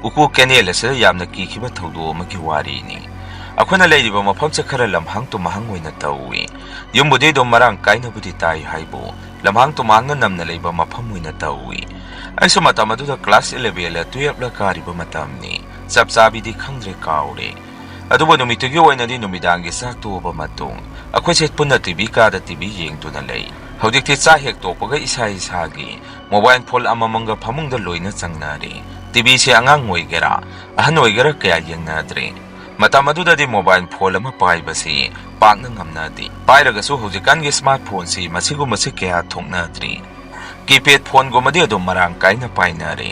उकु केनेल से यामना कीखिबा थौदो मगी वारीनी अखोना लेइबा मफमसे खरा लमहांग तु महंग ओइना तौवी युमबुदि दो मरांग काइनबुदि ताई हाइबो लमहांग तु मांगना नमना लेइबा मफम ओइना तौवी ऐसो मतम अदुदा क्लास 11 ला 12 ला कारिबा मतमनी चप चाबिदि खंद्रे काउरे अदुबो नुमितुगी ओइनादि नुमिदांगी साक तोबा मतुंग अखोइसे पुन्ना टीवी कादा टीवी येंगतुना लei हौदिकति चा हेक तोपगा इसा इसागी मोबाइल फोन अममंगा फमुंगदा लोइना चंगनारे टीवी से अंगांग ओइगेरा अहन ओइगेरा कया येंगनाद्रे मतम अदुदादि मोबाइल फोन अमा पाइबसी पाकना ngamnadi पाइरगसु हौजिकानगी स्मार्टफोन सी मसिगु मसि कया थोंगनाद्री कीपैड फोन गुमदी अदुम मरांग काइना पाइनारे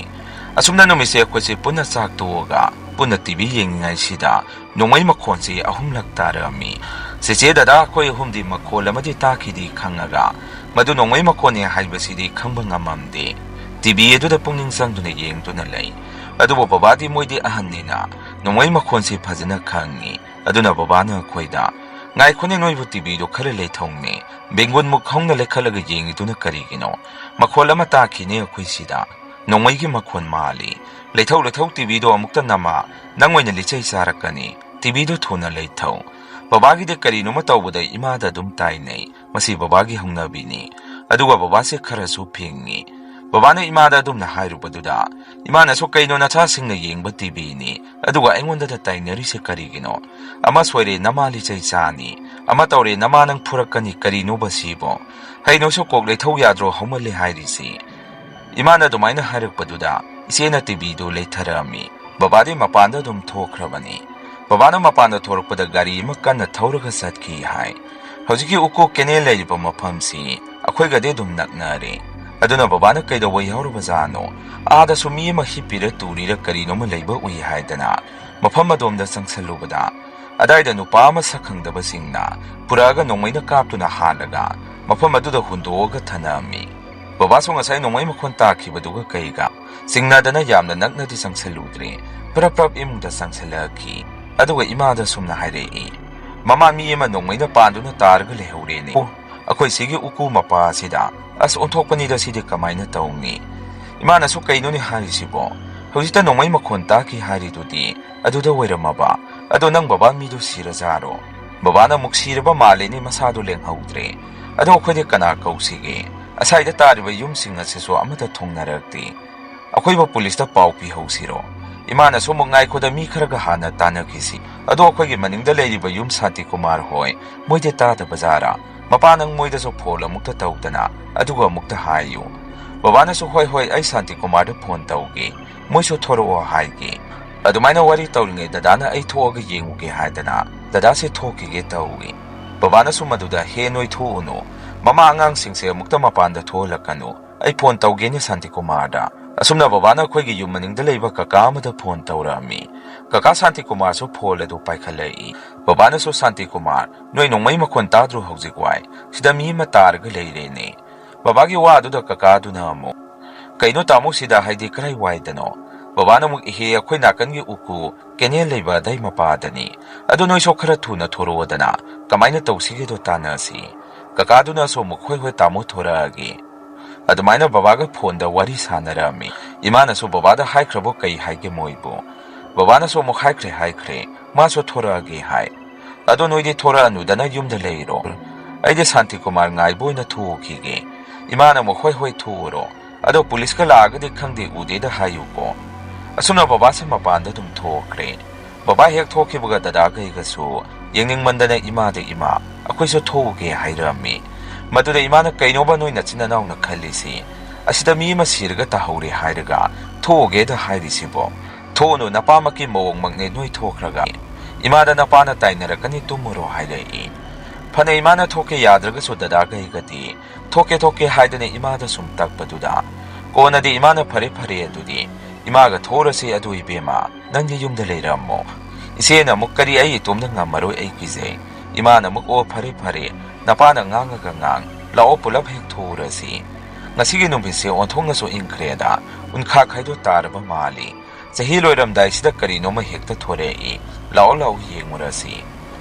Asumna numise akhoi punna chak toga punna TV yengingai sida nongmai makhon se ahumlak tarami sese dada akhoi humdi makhol amadi takhidi khangaga madu nongmai makhon ye haibasidi khangba ngamamde TV edu da pungning sangduna yengduna lei adubo babadi moidi ahannina nongmai makhon se phajana khangi aduna babana khoida ngai khone noibu TV do khare le thongni bengun muk khongna lekhalaga yengiduna karigino makhol ama takhine akhoi sida nongmai gi makhon mali leithau TV do amukta nama nangmoina lichai sarakani TV do thona leithau babagi de kari noma tawbada imada dum tainei masi babagi hungnabini aduga babase kharasu phingni babana imada dum na hairubaduda imana so kaino na cha singna yengba TV ni aduga aingonda da tainari se karigino ama soire nama lichai chani ama tawre nama nang phurakani kari no basibo haino so kok leithau yadro homale hairisi imana dumaina harakpaduda isena TV do leitharami babade mapanda dum thokrabani babana mapanda thorokpada gari makana thauraga satki hai hojiki uko kene leiba maphamsi akhoi gade dum naknare aduna babana kaida wai hauru bazano ada sumi ma hipira turira karino ma leiba ui haidana mafam adom da sangsalubada adaida nupa ma sakhangdaba singna puraga nongmaina kaptuna halaga mafam aduda hundoga thanami baba so ngasai nongmai makhon takhibaduga kaiga singnadana yamna naknadi sangsaludre prap imungda sangsalaki aduga imada sumna hairei mama mi ema nongmaina panduna targa lehorene akhoi sigi uku mapa sida as onthokpani da sidi kamaina tawni imana so kainoni harisibo hojita nongmai makhon taki haridudi aduda wairamaba ado nang baba mi do sirazaro baba na muksiraba maleni masado lenghaudre ado khode kana kausige asai da tariba yum singa seso amata thongnarakti akhoi ba police ta pau pi hosiro imana so mongai khoda mi kharaga hana tanakisi ado akhoi gi maningda leiriba yum Santi Kumar hoi moide ta da bazara mapanang moida so phola mukta tawdana aduga mukta hayu babana so hoi ai Santi Kumar da phone tawge moiso thoro haige adumaina wari tawlinge dadana ai thoga yenguge haidana dada se thokige tawge babana so maduda he noi thuuno mama angang singse mukta mapanda tholakanu ai phone tawge ni Santi Kumar da asumna babana khoi gi yumaning da leiba kaka amada phone tawrami kaka Santi Kumar so phole do paikhalei babana so Santi Kumar noi nongmai makhon tadru haujikwai sida mi matar ga leirene babagi wa adu da kaka du na mo kaino tamu sida haidi krai waidano babana muk he akhoi nakan gi uku kene leiba dai mapadani adu noi so khara thuna thorodana kamaina tawsige do tanasi kaka du na so muk hoi tamu thoragi adumaina babaga phone da wari sanarami imana so babada haikrabo kai haige moibo babana so muk haikre ma so thoragi hai ado noide thora anu dana yumda leiro aide Santi Kumar ngai boina thukige imana mo hoi thuro ado police ka laga de khangde ude da hayuko asuna baba se mapanda dum thokre baba hek thoki buga dada gai ga so yengning mandana ima de ima akhoi so thoge hairami maduda imana kainoba noi nachina naw na khalisi asida mi ma sirga ta hore hairaga thoge da hairisibo thono napamaki mawong magne noi thokraga imada napana tainarakani tumuro hairei phane imana thoke yadraga so dada gai gati thoke haidane imada sum takpaduda kona de imana phare adudi imaga thorase adu ibema nandi yumda leirammo isena mukkari ai tumna ngamaroi ai kije imana mukko phare napana nganga ngang lao pulap hek thorasi ngasigi numbise onthonga so inkreda unkha khaido tarba mali chahi loiram dai sida kari noma hekta thorei lao yengurasi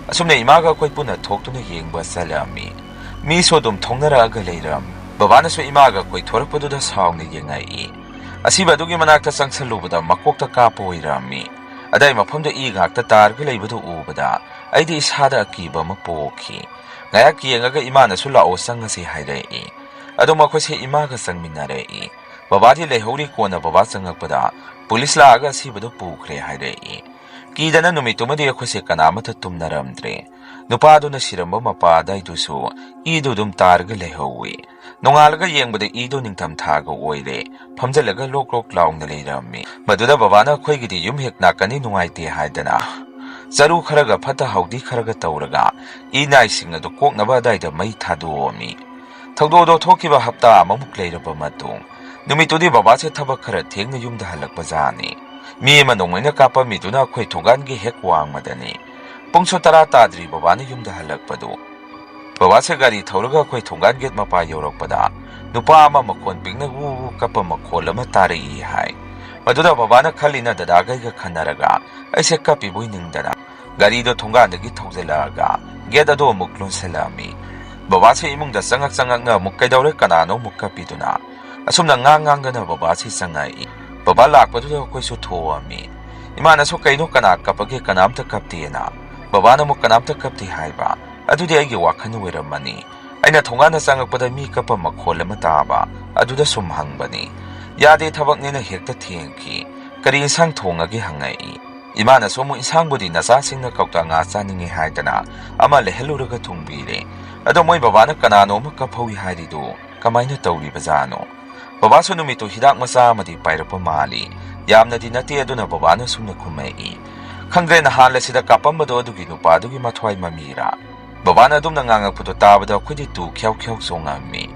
asumne imaga koi puna thoktuna yengba salami mi so dum thongnara ga leiram babana so imaga koi thorakpadu da saungni yengai asiba dugi manakta sangsalubada makokta kapo irami adai mafamda I gakta targa leibadu ubada aidi isada akiba mapoki ngaya kiyengaga imana su lao sangasi hairei ado makhose imaga sangminarei babadi lehori kona baba sangakpada police laga sibadu pukre hairei kidana numitumadi akhose kanamata tumnaramdre nupado na siramba mapa daidusu idu dum targa lehowi nongalga yengbada idu ningtam thaga oire phamjalaga lok laungna leirami maduda babana khoigidi yum hek nakani nungaite haidana zaru kharaga phata haudi kharaga tawraga inai singa do koknaba daida mai thaduomi ꯊꯧꯗꯣꯛꯗꯣ ꯊꯣꯛꯈꯤꯕ ꯍꯞꯇꯥ ꯑꯃꯃꯨꯛ ꯂꯩꯔꯕ ꯃꯇꯨꯡ ꯅꯨꯃꯤꯠꯇꯨꯗꯤ ꯕꯕꯥꯁꯦ ꯊꯕꯛ ꯈꯔ ꯊꯦꯡꯅ ꯌꯨꯝꯗ ꯍꯜꯂꯛꯄꯖꯥꯠꯅꯤ꯫ ꯃꯤ ꯑꯃ ꯅꯣꯡꯃꯩꯅ ꯀꯥꯞꯄꯝꯃꯤꯗꯨꯅ ꯑꯩꯈꯣꯏ ꯊꯣꯡꯒꯥꯟꯒꯤ ꯍꯦꯛ ꯋꯥꯡꯃꯗꯅꯤ꯫ ꯄꯨꯡꯁꯨ 10 ꯇꯥꯗ꯭ꯔꯤ ꯕꯕꯥꯅ ꯌꯨꯝꯗ ꯍꯜꯂꯛꯄꯗꯨ꯫ ꯕꯕꯥꯁꯦ ꯒꯥꯔꯤ ꯊꯧꯔꯒ ꯑꯩꯈꯣꯏ ꯊꯣꯡꯒꯥꯟ ꯒꯦꯠ ꯃꯄꯥ ꯌꯧꯔꯛꯄꯗ ꯅꯨꯄꯥ ꯑꯃ ꯃꯈꯣꯟ ꯄꯤꯛꯅ ꯋꯨ ꯀꯞꯄ ꯃꯈꯣꯜ ꯑꯃ ꯇꯥꯔꯛꯏ ꯍꯥꯏ꯫ ꯃꯗꯨꯗ ꯕꯕꯥꯅ ꯈꯜꯂꯤꯅ ꯗꯗꯥꯒꯩꯒ ꯈꯟꯅꯔꯒ ꯑꯩꯁꯦ ꯀꯞꯄꯤꯕꯣꯏ ꯅꯤꯡꯗꯅ ꯒꯥꯔꯤꯗꯣ ꯊꯣꯡꯒꯥꯟꯗꯒꯤ ꯊꯧꯖꯤꯜꯂꯛꯑꯒ ꯒꯦꯠ ꯑꯗꯣ ꯑꯃꯨꯛ ꯂꯣꯟꯁꯤꯜꯂꯛꯑꯝꯃꯤ꯫ ꯕꯕꯥꯁꯦ ꯏꯃꯨꯡꯗ ꯆꯪꯉꯛꯅ ꯑꯃꯨꯛ ꯀꯩꯗꯧꯔꯦ ꯀꯅꯥꯅꯣ ꯑꯃꯨꯛ ꯀꯞꯄꯤꯗꯨꯅ ꯑꯁꯨꯝꯅ ꯉꯥꯡꯗꯅ ꯕꯕꯥꯁꯦ ꯆꯪꯉꯛꯏ꯫ ꯕꯕꯥ ꯂꯥꯛꯄꯗꯨꯗ ꯑꯩꯈꯣꯏꯁꯨ ꯊꯣꯛꯑꯝꯃꯤ꯫ ꯏꯃꯥꯅꯁꯨ ꯀꯩꯅꯣ ꯀꯅꯥ ꯀꯞꯄꯒꯦ ꯀꯅꯥꯝꯇ ꯀꯞꯇꯦꯅ꯫ ꯕꯕꯥꯅ ꯑꯃꯨꯛ ꯀꯅꯥꯝꯇ ꯀꯞꯇꯦ ꯍꯥꯏꯕ꯫ ꯑꯗꯨꯗꯤ ꯑꯩꯒꯤ ꯋꯥꯈꯜ ꯑꯣꯏꯔꯝꯃꯅꯤ꯫ ꯑꯩꯅ ꯊꯣꯡꯒꯥꯟꯗ ꯆꯪꯉꯛꯄꯗ ꯃꯤ ꯀꯞꯄ ꯃꯈꯣꯜ ꯑꯃ ꯇꯥꯕ ꯑꯗꯨꯗ ꯁꯨꯝ ꯍꯪꯕꯅꯤ꯫ ꯌꯥꯗꯦ ꯊꯕꯛꯅꯦꯅ ꯍꯦꯛꯇ ꯊꯦꯡꯈꯤ꯫ ꯀꯔꯤ ꯏꯟꯁꯥꯡ ꯊꯣꯡꯉꯒꯦ ꯍꯪꯉꯛꯏ꯫ ꯏꯃꯥꯅꯁꯨ ꯑꯃꯨꯛ ꯏꯟꯁꯥꯡꯕꯨꯗꯤ ꯅꯆꯥꯁꯤꯡꯅ ꯀꯧꯇꯥ ꯉꯥ ꯆꯥꯅꯤꯡꯉꯦ ꯍꯥꯏꯗꯅ ꯑꯃ ꯂꯩꯍꯜꯂꯨꯔꯒ ꯊꯣꯡꯕꯤꯔꯦ꯫ ꯑꯗꯣ ꯃꯣꯏ ꯕꯕꯥꯅ ꯀꯅꯥꯅꯣ ꯑꯃ ꯀꯞꯍꯧꯏ ꯍꯥꯏꯔꯤꯗꯨ ꯀꯃꯥꯏꯅ ꯇꯧꯔꯤꯕꯖꯥꯠꯅꯣ? ꯕꯕꯥꯁꯨ ꯅꯨꯃꯤꯠꯇꯨ ꯍꯤꯗꯥꯛ ꯃꯆꯥ ꯑꯃꯗꯤ ꯄꯥꯏꯔꯛꯄ ꯃꯥꯜꯂꯤ꯫ ꯌꯥꯝꯅꯗꯤ ꯅꯠꯇꯦ ꯑꯗꯨꯅ ꯕꯕꯥꯅ ꯁꯨꯝꯅ ꯈꯨꯝꯃꯛꯏ꯫ ꯈꯪꯗ꯭ꯔꯦ ꯅꯍꯥꯟ ꯑꯁꯤꯗ ꯀꯥꯞꯄꯝꯕꯗꯣ ꯑꯗꯨꯒꯤ ꯅꯨꯄꯥꯗꯨꯒꯤ ꯃꯊ꯭ꯋꯥꯏ ꯃꯃꯤꯔꯥ? ꯕꯕꯥꯅ ꯑꯗꯨꯝꯅ ꯉꯥꯡꯉꯛꯄꯗꯣ ꯇꯥꯕꯗ ꯑꯩꯈꯣꯏꯗꯤ ꯇꯨ ꯈ꯭ꯌꯥꯎ ꯆꯣꯡꯉꯝꯃꯤ꯫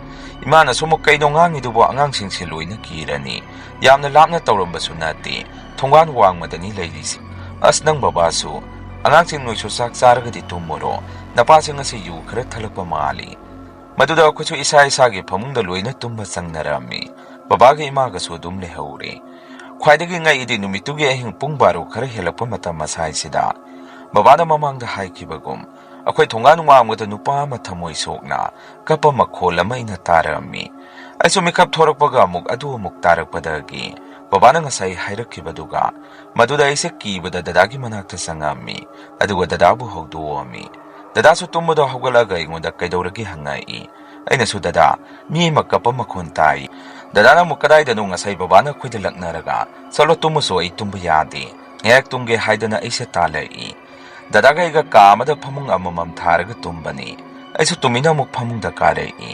ꯏꯃꯥꯅꯁꯨ ꯑꯃꯨꯛ ꯀꯩꯅꯣ ꯉꯥꯡꯉꯤꯗꯨꯕꯨ ꯑꯉꯥꯡꯁꯤꯡꯁꯦ ꯂꯣꯏꯅ ꯀꯤꯔꯅꯤ꯫ ꯌꯥꯝꯅ ꯂꯥꯞꯅ ꯇꯧꯔꯝꯕꯁꯨ ꯅꯠꯇꯦ꯫ ꯊꯣꯡꯒꯥꯟ ꯋꯥꯡꯃꯗꯅꯤ ꯂꯩꯔꯤꯁꯤ꯫ ꯑꯁ ꯅꯪ ꯕꯕꯥꯁꯨ ꯑꯉꯥꯡꯁꯤꯡ ꯅꯣꯏꯁꯨ ꯆꯥꯛ ꯆꯥꯔꯒꯗꯤ ꯇꯨꯝꯃꯨꯔꯣ꯫ ꯅꯄꯥꯁꯤꯡ ꯉꯁꯤ ꯌꯨ ꯈꯔ ꯊꯛꯂꯛꯄ ꯃꯥꯜꯂꯤ꯫ ꯃꯗꯨꯗ ꯑꯩꯈꯣꯏꯁꯨ ꯏꯁꯥꯒꯤ ꯐꯃꯨꯡꯗ ꯂꯣꯏꯅ ꯇꯨꯝꯕ ꯆꯪꯅꯔꯝꯃꯤ꯫ ꯕꯕꯥꯒ ꯏꯃꯥꯒꯁꯨ ꯑꯗꯨꯝ ꯂꯩꯍꯧꯔꯦ꯫ ꯈ꯭ꯋꯥꯏꯗꯒꯤ ꯉꯛꯏꯗꯤ ꯅꯨꯃꯤꯠꯇꯨꯒꯤ ꯑꯍꯤꯡ ꯄꯨꯡ 12 ꯈꯔ ꯍꯦꯜꯂꯛꯄ ꯃꯇꯝ ꯑꯁꯥꯏꯁꯤꯗ ꯕꯕꯥꯅ ꯃꯃꯥꯡꯗ ꯍꯥꯏꯈꯤꯕꯒꯨꯝ ꯑꯩꯈꯣꯏ ꯊꯣꯡꯒꯥꯟ ꯋꯥꯡꯃꯗ ꯅꯨꯄꯥ ꯑꯃ ꯊꯃꯣꯏ ꯁꯣꯛꯅ ꯀꯞꯄ ꯃꯈꯣꯜ ꯑꯃ ꯑꯩꯅ ꯇꯥꯔꯝꯃꯤ꯫ ꯑꯩꯁꯨ ꯃꯤꯀꯞ ꯊꯣꯔꯛꯄꯒ ꯑꯃꯨꯛ ꯇꯥꯔꯛꯄꯗꯒꯤ ꯕꯕꯥꯅ ꯉꯁꯥꯏ ꯍꯥꯏꯔꯛꯈꯤꯕꯗꯨꯒ ꯃꯗꯨꯗ ꯑꯩꯁꯦ ꯀꯤꯕꯗ ꯗꯗꯥꯒꯤ ꯃꯅꯥꯛꯇ ꯆꯪꯉꯝꯃꯤ꯫ ꯑꯗꯨꯒ ꯗꯗꯥꯕꯨ ꯍꯧꯗꯣꯛꯑꯝꯃꯤ꯫ ꯗꯗꯥꯁꯨ ꯇꯨꯝꯕꯗꯣ ꯍꯧꯒꯠꯂꯒ ꯑꯩꯉꯣꯟꯗ ꯀꯩꯗꯧꯔꯒꯦ ꯍꯪꯉꯛꯏ꯫ ꯑꯩꯅꯁꯨ ꯗꯗꯥ ꯃꯤ ꯑꯃ ꯀꯞꯄ ꯃꯈꯣꯟ ꯇꯥꯏ꯫ ꯗꯗꯥꯅ ꯑꯃꯨꯛ ꯀꯗꯥꯏꯗꯅꯣ ꯉꯁꯥꯏ ꯕꯕꯥꯅ ꯑꯩꯈꯣꯏꯗ ꯂꯛꯅꯔꯒ ꯆꯠꯂꯣ ꯇꯨꯝꯃꯁꯨ ꯑꯩ ꯇꯨꯝꯕ ꯌꯥꯗꯦ꯫ ꯉꯥꯏꯍꯥꯛ ꯇꯨꯝꯒꯦ ꯍꯥꯏꯗꯅ ꯑꯩꯁꯦ ꯇꯥꯜꯂꯛꯏ꯫ ꯗꯗꯥꯒ ꯑꯩꯒ ꯀꯥ ꯑꯃꯗ ꯐꯃꯨꯡ ꯑꯃꯃꯝ ꯊꯥꯔꯒ ꯇꯨꯝꯕꯅꯤ꯫ ꯑꯩꯁꯨ ꯇꯨꯃꯤꯟꯅ ꯑꯃꯨꯛ ꯐꯃꯨꯡꯗ ꯀꯥꯔꯛꯏ꯫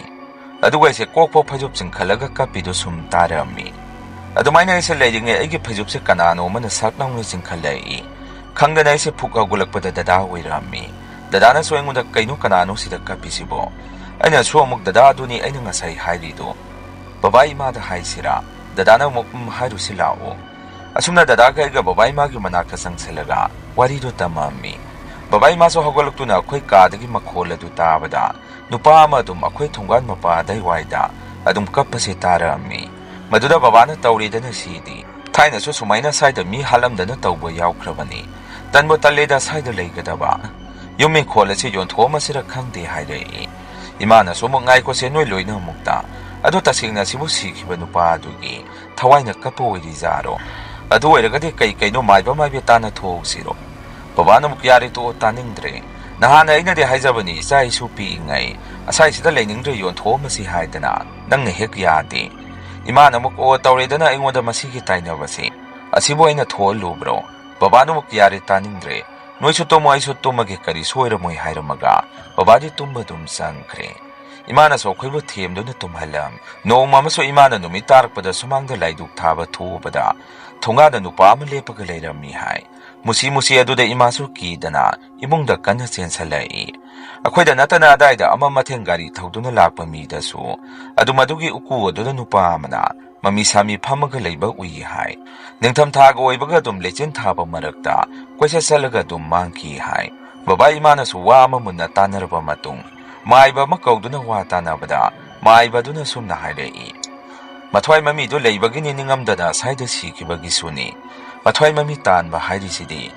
ꯑꯗꯨꯒ ꯑꯩꯁꯦ ꯀꯣꯛꯐꯥꯎ ꯐꯩꯖꯨꯞ ꯆꯤꯡꯈꯠꯂꯒ ꯀꯞꯄꯤꯗꯨ ꯁꯨꯝ ꯇꯥꯔꯝꯃꯤ꯫ ꯑꯗꯨꯃꯥꯏꯅ ꯑꯩꯁꯦ ꯂꯩꯔꯤꯉꯩ ꯑꯩꯒꯤ ꯐꯩꯖꯨꯞꯁꯦ ꯀꯅꯥꯅꯣ ꯑꯃꯅ ꯁꯛ ꯂꯥꯎꯅ ꯆꯤꯡꯈꯠꯂꯛꯏ꯫ ꯈꯪꯗꯅ ꯑꯩꯁꯦ ꯐꯨꯛ ꯍꯧꯒꯠꯂꯛꯄꯗ ꯗꯗꯥ ꯑꯣꯏꯔꯝꯃꯤ꯫ ꯗꯗꯥꯅꯁꯨ ꯑꯩꯉꯣꯟꯗ ꯀꯩꯅꯣ ꯀꯅꯥꯅꯣ ꯁꯤꯗ ꯀꯞꯄꯤꯁꯤꯕꯣ? ꯑꯩꯅꯁꯨ ꯑꯃꯨꯛ ꯗꯗꯥ ꯑꯗꯨꯅꯤ ꯑꯩꯅ ꯉꯁꯥꯏ ꯍꯥꯏꯔꯤꯗꯣ꯫ ꯕꯕꯥ ꯏꯃꯥꯗ ꯍꯥꯏꯁꯤꯔꯥ? ꯗꯗꯥꯅ ꯑꯃꯨꯛ ꯍꯥꯏꯔꯨꯁꯤ ꯂꯥꯛꯑꯣ꯫ ꯑꯁꯨꯝꯅ ꯗꯗꯥꯒ ꯑꯩꯒ ꯕꯕꯥ ꯏꯃꯥꯒꯤ ꯃꯅꯥꯛꯇ ꯆꯪꯁꯤꯜꯂꯒ ꯋꯥꯔꯤꯗꯣ ꯇꯝꯃꯝꯃꯤ꯫ ꯕꯕꯥ ꯏꯃꯥꯁꯨ ꯍꯧꯒꯠꯂꯛꯇꯨꯅ ꯑꯩꯈꯣꯏ ꯀꯥꯗꯒꯤ ꯃꯈꯣꯜ ꯑꯗꯨ ꯇꯥꯕꯗ ꯅꯨꯄꯥ ꯑꯃ ꯑꯗꯨꯝ ꯑꯩꯈꯣꯏ ꯊꯣꯡꯒꯥꯟ ꯃꯄꯥ ꯑꯗꯥꯏꯋꯥꯏꯗ ꯑꯗꯨꯝ ꯀꯞꯄꯁꯦ ꯇꯥꯔꯝꯃꯤ꯫ ꯃꯗꯨꯗ ꯕꯕꯥꯅ ꯇꯧꯔꯦꯗꯅ ꯁꯤꯗꯤ ꯊꯥꯏꯅꯁꯨ ꯁꯨꯃꯥꯏꯅ ꯁ꯭ꯋꯥꯏꯗ ꯃꯤ ꯍꯥꯠꯂꯝꯗꯅ ꯇꯧꯕ ꯌꯥꯎꯈ꯭ꯔꯕꯅꯤ꯫ ꯇꯟꯕꯨ ꯇꯜꯂꯦꯗ ꯁ꯭ꯋꯥꯏꯗ ꯂꯩꯒꯗꯕ꯫ ꯌꯨꯝ ꯏꯪꯈꯣꯜ ꯑꯁꯤ ꯌꯣꯟꯊꯣꯛꯑꯝꯃꯁꯤꯔ ꯈꯪꯗꯦ ꯍꯥꯏꯔꯛꯏ꯫ ꯏꯃꯥꯅꯁꯨ ꯑꯃꯨꯛ ꯉꯥꯏꯈꯣꯁꯦ ꯅꯣꯏ ꯂꯣꯏꯅ ꯑꯃꯨꯛꯇ꯫ ꯑꯗꯣ ꯇꯁꯦꯡꯅ ꯁꯤꯕꯨ ꯁꯤꯈꯤꯕ ꯅꯨꯄꯥ ꯑꯗꯨꯒꯤ ꯊꯋꯥꯏꯅ ꯀꯞꯄ ꯑꯣꯏꯔꯤꯖꯥꯔꯣ? ꯑꯗꯨ ꯑꯣꯏꯔꯒꯗꯤ ꯀꯩꯅꯣ ꯃꯥꯏꯕ ꯇꯥꯅ ꯊꯣꯛꯎꯁꯤꯔꯣ? ꯕꯕꯥꯅ ꯑꯃꯨꯛ ꯌꯥꯔꯦ ꯇꯣꯛꯑꯣ ꯇꯥꯅꯤꯡꯗ꯭ꯔꯦ꯫ ꯅꯍꯥꯟ ꯑꯩꯅꯗꯤ ꯍꯥꯏꯖꯕꯅꯤ ꯏꯆꯥ ꯏꯁꯨ ꯄꯤꯛꯏꯉꯩ ꯑꯁꯥꯏꯁꯤꯗ ꯂꯩꯅꯤꯡꯗ꯭ꯔꯦ ꯌꯣꯟꯊꯣꯛꯑꯝꯃꯁꯤ ꯍꯥꯏꯗꯅ ꯅꯪꯅ ꯍꯦꯛ ꯌꯥꯗꯦ꯫ ꯏꯃꯥꯅ ꯑꯃꯨꯛ ꯑꯣ ꯇꯧꯔꯦꯗꯅ ꯑꯩꯉꯣꯟꯗ ꯃꯁꯤꯒꯤ ꯇꯥꯏꯅꯕꯁꯤ ꯑꯁꯤꯕꯨ ꯑꯩꯅ ꯊꯣꯛꯍꯜꯂꯨꯕ꯭ꯔꯣ? ꯕꯕꯥꯅ ꯑꯃꯨꯛ ꯌꯥꯔꯦ ꯇꯥꯅꯤꯡꯗ꯭ꯔꯦ꯫ ꯅꯣꯏꯁꯨ ꯇꯨꯝꯃꯣ ꯑꯩꯁꯨ ꯇꯨꯝꯃꯒꯦ ꯀꯔꯤ ꯁꯣꯏꯔꯝꯃꯣꯏ ꯍꯥꯏꯔꯝꯃꯒ ꯕꯕꯥꯗꯤ ꯇꯨꯝꯕ ꯑꯗꯨꯝ ꯆꯪꯈ꯭ꯔꯦ꯫ ꯏꯃꯥꯅꯁꯨ ꯑꯩꯈꯣꯏꯕꯨ ꯊꯦꯝꯗꯨꯅ ꯇꯨꯝꯍꯜꯂꯝꯃꯤ꯫ ꯅꯣꯡꯃ ꯑꯃꯁꯨ ꯏꯃꯥꯅ ꯅꯨꯃꯤꯠ ꯇꯥꯔꯛꯄꯗ ꯁꯨꯃꯥꯡꯗ ꯂꯥꯏꯗꯨꯛ ꯊꯥꯕ ꯊꯣꯛꯎꯕꯗ ꯊꯣꯡꯒꯥꯟꯗ ꯅꯨꯄꯥ ꯑꯃ ꯂꯦꯞꯄꯒ ꯂꯩꯔꯝꯃꯤ ꯍꯥꯏ꯫ ꯃꯨꯁꯤ ꯑꯗꯨꯗ ꯏꯃꯥꯁꯨ ꯀꯤꯗꯅ ꯏꯃꯨꯡꯗ ꯀꯟꯅ ꯆꯦꯟꯁꯜꯂꯛꯏ꯫ ꯑꯩꯈꯣꯏꯗ ꯅꯠꯇꯅ ꯑꯗꯥꯏꯗ ꯑꯃ ꯃꯊꯦꯡ ꯒꯥꯔꯤ ꯊꯧꯗꯨꯅ ꯂꯥꯛꯄ ꯃꯤꯗꯁꯨ ꯑꯗꯨꯒꯤ ꯎꯀꯨ ꯑꯗꯨꯗ ꯅꯨꯄꯥ ꯑꯃꯅ ꯃꯃꯤ ꯁꯥꯃꯤ ꯐꯝꯃꯒ ꯂꯩꯕ ꯎꯏ ꯍꯥꯏ꯫ ꯅꯤꯡꯊꯝꯊꯥꯒ ꯑꯣꯏꯕꯒ ꯑꯗꯨꯝ ꯂꯩꯆꯤꯟ ꯊꯥꯕ ꯃꯔꯛꯇ ꯀꯣꯏꯆꯠ ꯆꯠꯂꯒ ꯑꯗꯨꯝ ꯃꯥꯡꯈꯤ ꯍꯥꯏ꯫ ꯕꯕꯥ ꯏꯃꯥꯅꯁꯨ ꯋꯥ ꯑꯃ ꯃꯨꯟꯅ ꯇꯥꯟꯅꯔꯕ ꯃꯇꯨꯡ ꯃꯥꯏꯕ ꯑꯃ ꯀꯧꯗꯨꯅ ꯋꯥ ꯇꯥꯟꯅꯕꯗ ꯃꯥꯏꯕ ꯑꯗꯨꯅ ꯁꯨꯝꯅ ꯍꯥꯏꯔꯛꯏ꯫ ꯃꯊ꯭ꯋꯥꯏ ꯃꯃꯤꯗꯨ ꯂꯩꯕꯒꯤꯅꯤ ꯅꯤꯡꯉꯝꯗꯅ ꯁ꯭ꯋꯥꯏꯗ ꯁꯤꯈꯤꯕꯒꯤꯁꯨꯅꯤ꯫ ꯃꯊ꯭ꯋꯥꯏ ꯃꯃꯤ ꯇꯥꯟꯕ ꯍꯥꯏꯔꯤꯁꯤꯗꯤ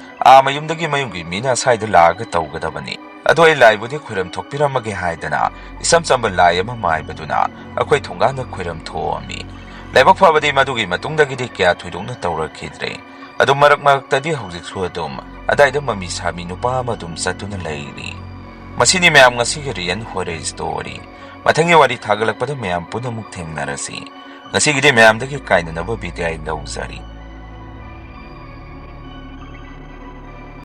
ꯃꯌꯨꯝꯗꯒꯤ ꯃꯌꯨꯝꯒꯤ ꯃꯤꯅ ꯁ꯭ꯋꯥꯏꯗ ꯂꯥꯛꯑꯒ ꯇꯧꯒꯗꯕꯅꯤ꯫ ꯑꯗꯣ ꯑꯩ ꯂꯥꯏꯕꯨꯗꯤ ꯈꯣꯏꯔꯝ ꯊꯣꯛꯄꯤꯔꯝꯃꯒꯦ ꯍꯥꯏꯗꯅ ꯏꯆꯝ ꯆꯝꯕ ꯂꯥꯏ ꯑꯃ ꯃꯥꯏꯕꯗꯨꯅ ꯑꯩꯈꯣꯏ ꯊꯣꯡꯒꯥꯟꯗ ꯈꯣꯏꯔꯝ ꯊꯣꯛꯑꯝꯃꯤ꯫ ꯂꯥꯏꯕꯛ ꯐꯕꯗꯤ ꯃꯗꯨꯒꯤ ꯃꯇꯨꯡꯗꯒꯤꯗꯤ ꯀꯌꯥ ꯊꯣꯏꯗꯣꯛꯅ ꯇꯧꯔꯛꯈꯤꯗ꯭ꯔꯦ꯫ ꯑꯗꯨ ꯃꯔꯛꯇꯗꯤ ꯍꯧꯖꯤꯛꯁꯨ ꯑꯗꯨꯝ ꯑꯗꯥꯏꯗ ꯃꯃꯤ ꯁꯥꯃꯤ ꯅꯨꯄꯥ ꯑꯃ ꯑꯗꯨꯝ ꯆꯠꯇꯨꯅ ꯂꯩꯔꯤ꯫ ꯃꯁꯤꯅꯤ ꯃꯌꯥꯝ ꯉꯁꯤꯒꯤ ꯔꯤꯌꯦꯜ ꯍꯣꯔꯔ ꯁ꯭ꯇꯣꯔꯤ꯫ ꯃꯊꯪꯒꯤ ꯋꯥꯔꯤ ꯊꯥꯒꯠꯂꯛꯄꯗ ꯃꯌꯥꯝ ꯄꯨꯟꯅ ꯑꯃꯨꯛ ꯊꯦꯡꯅꯔꯁꯤ꯫ ꯉꯁꯤꯒꯤꯗꯤ ꯃꯌꯥꯝꯗꯒꯤ ꯀꯥꯏꯅꯅꯕ ꯕꯤꯗꯥꯏ ꯂꯧꯖꯔꯤ꯫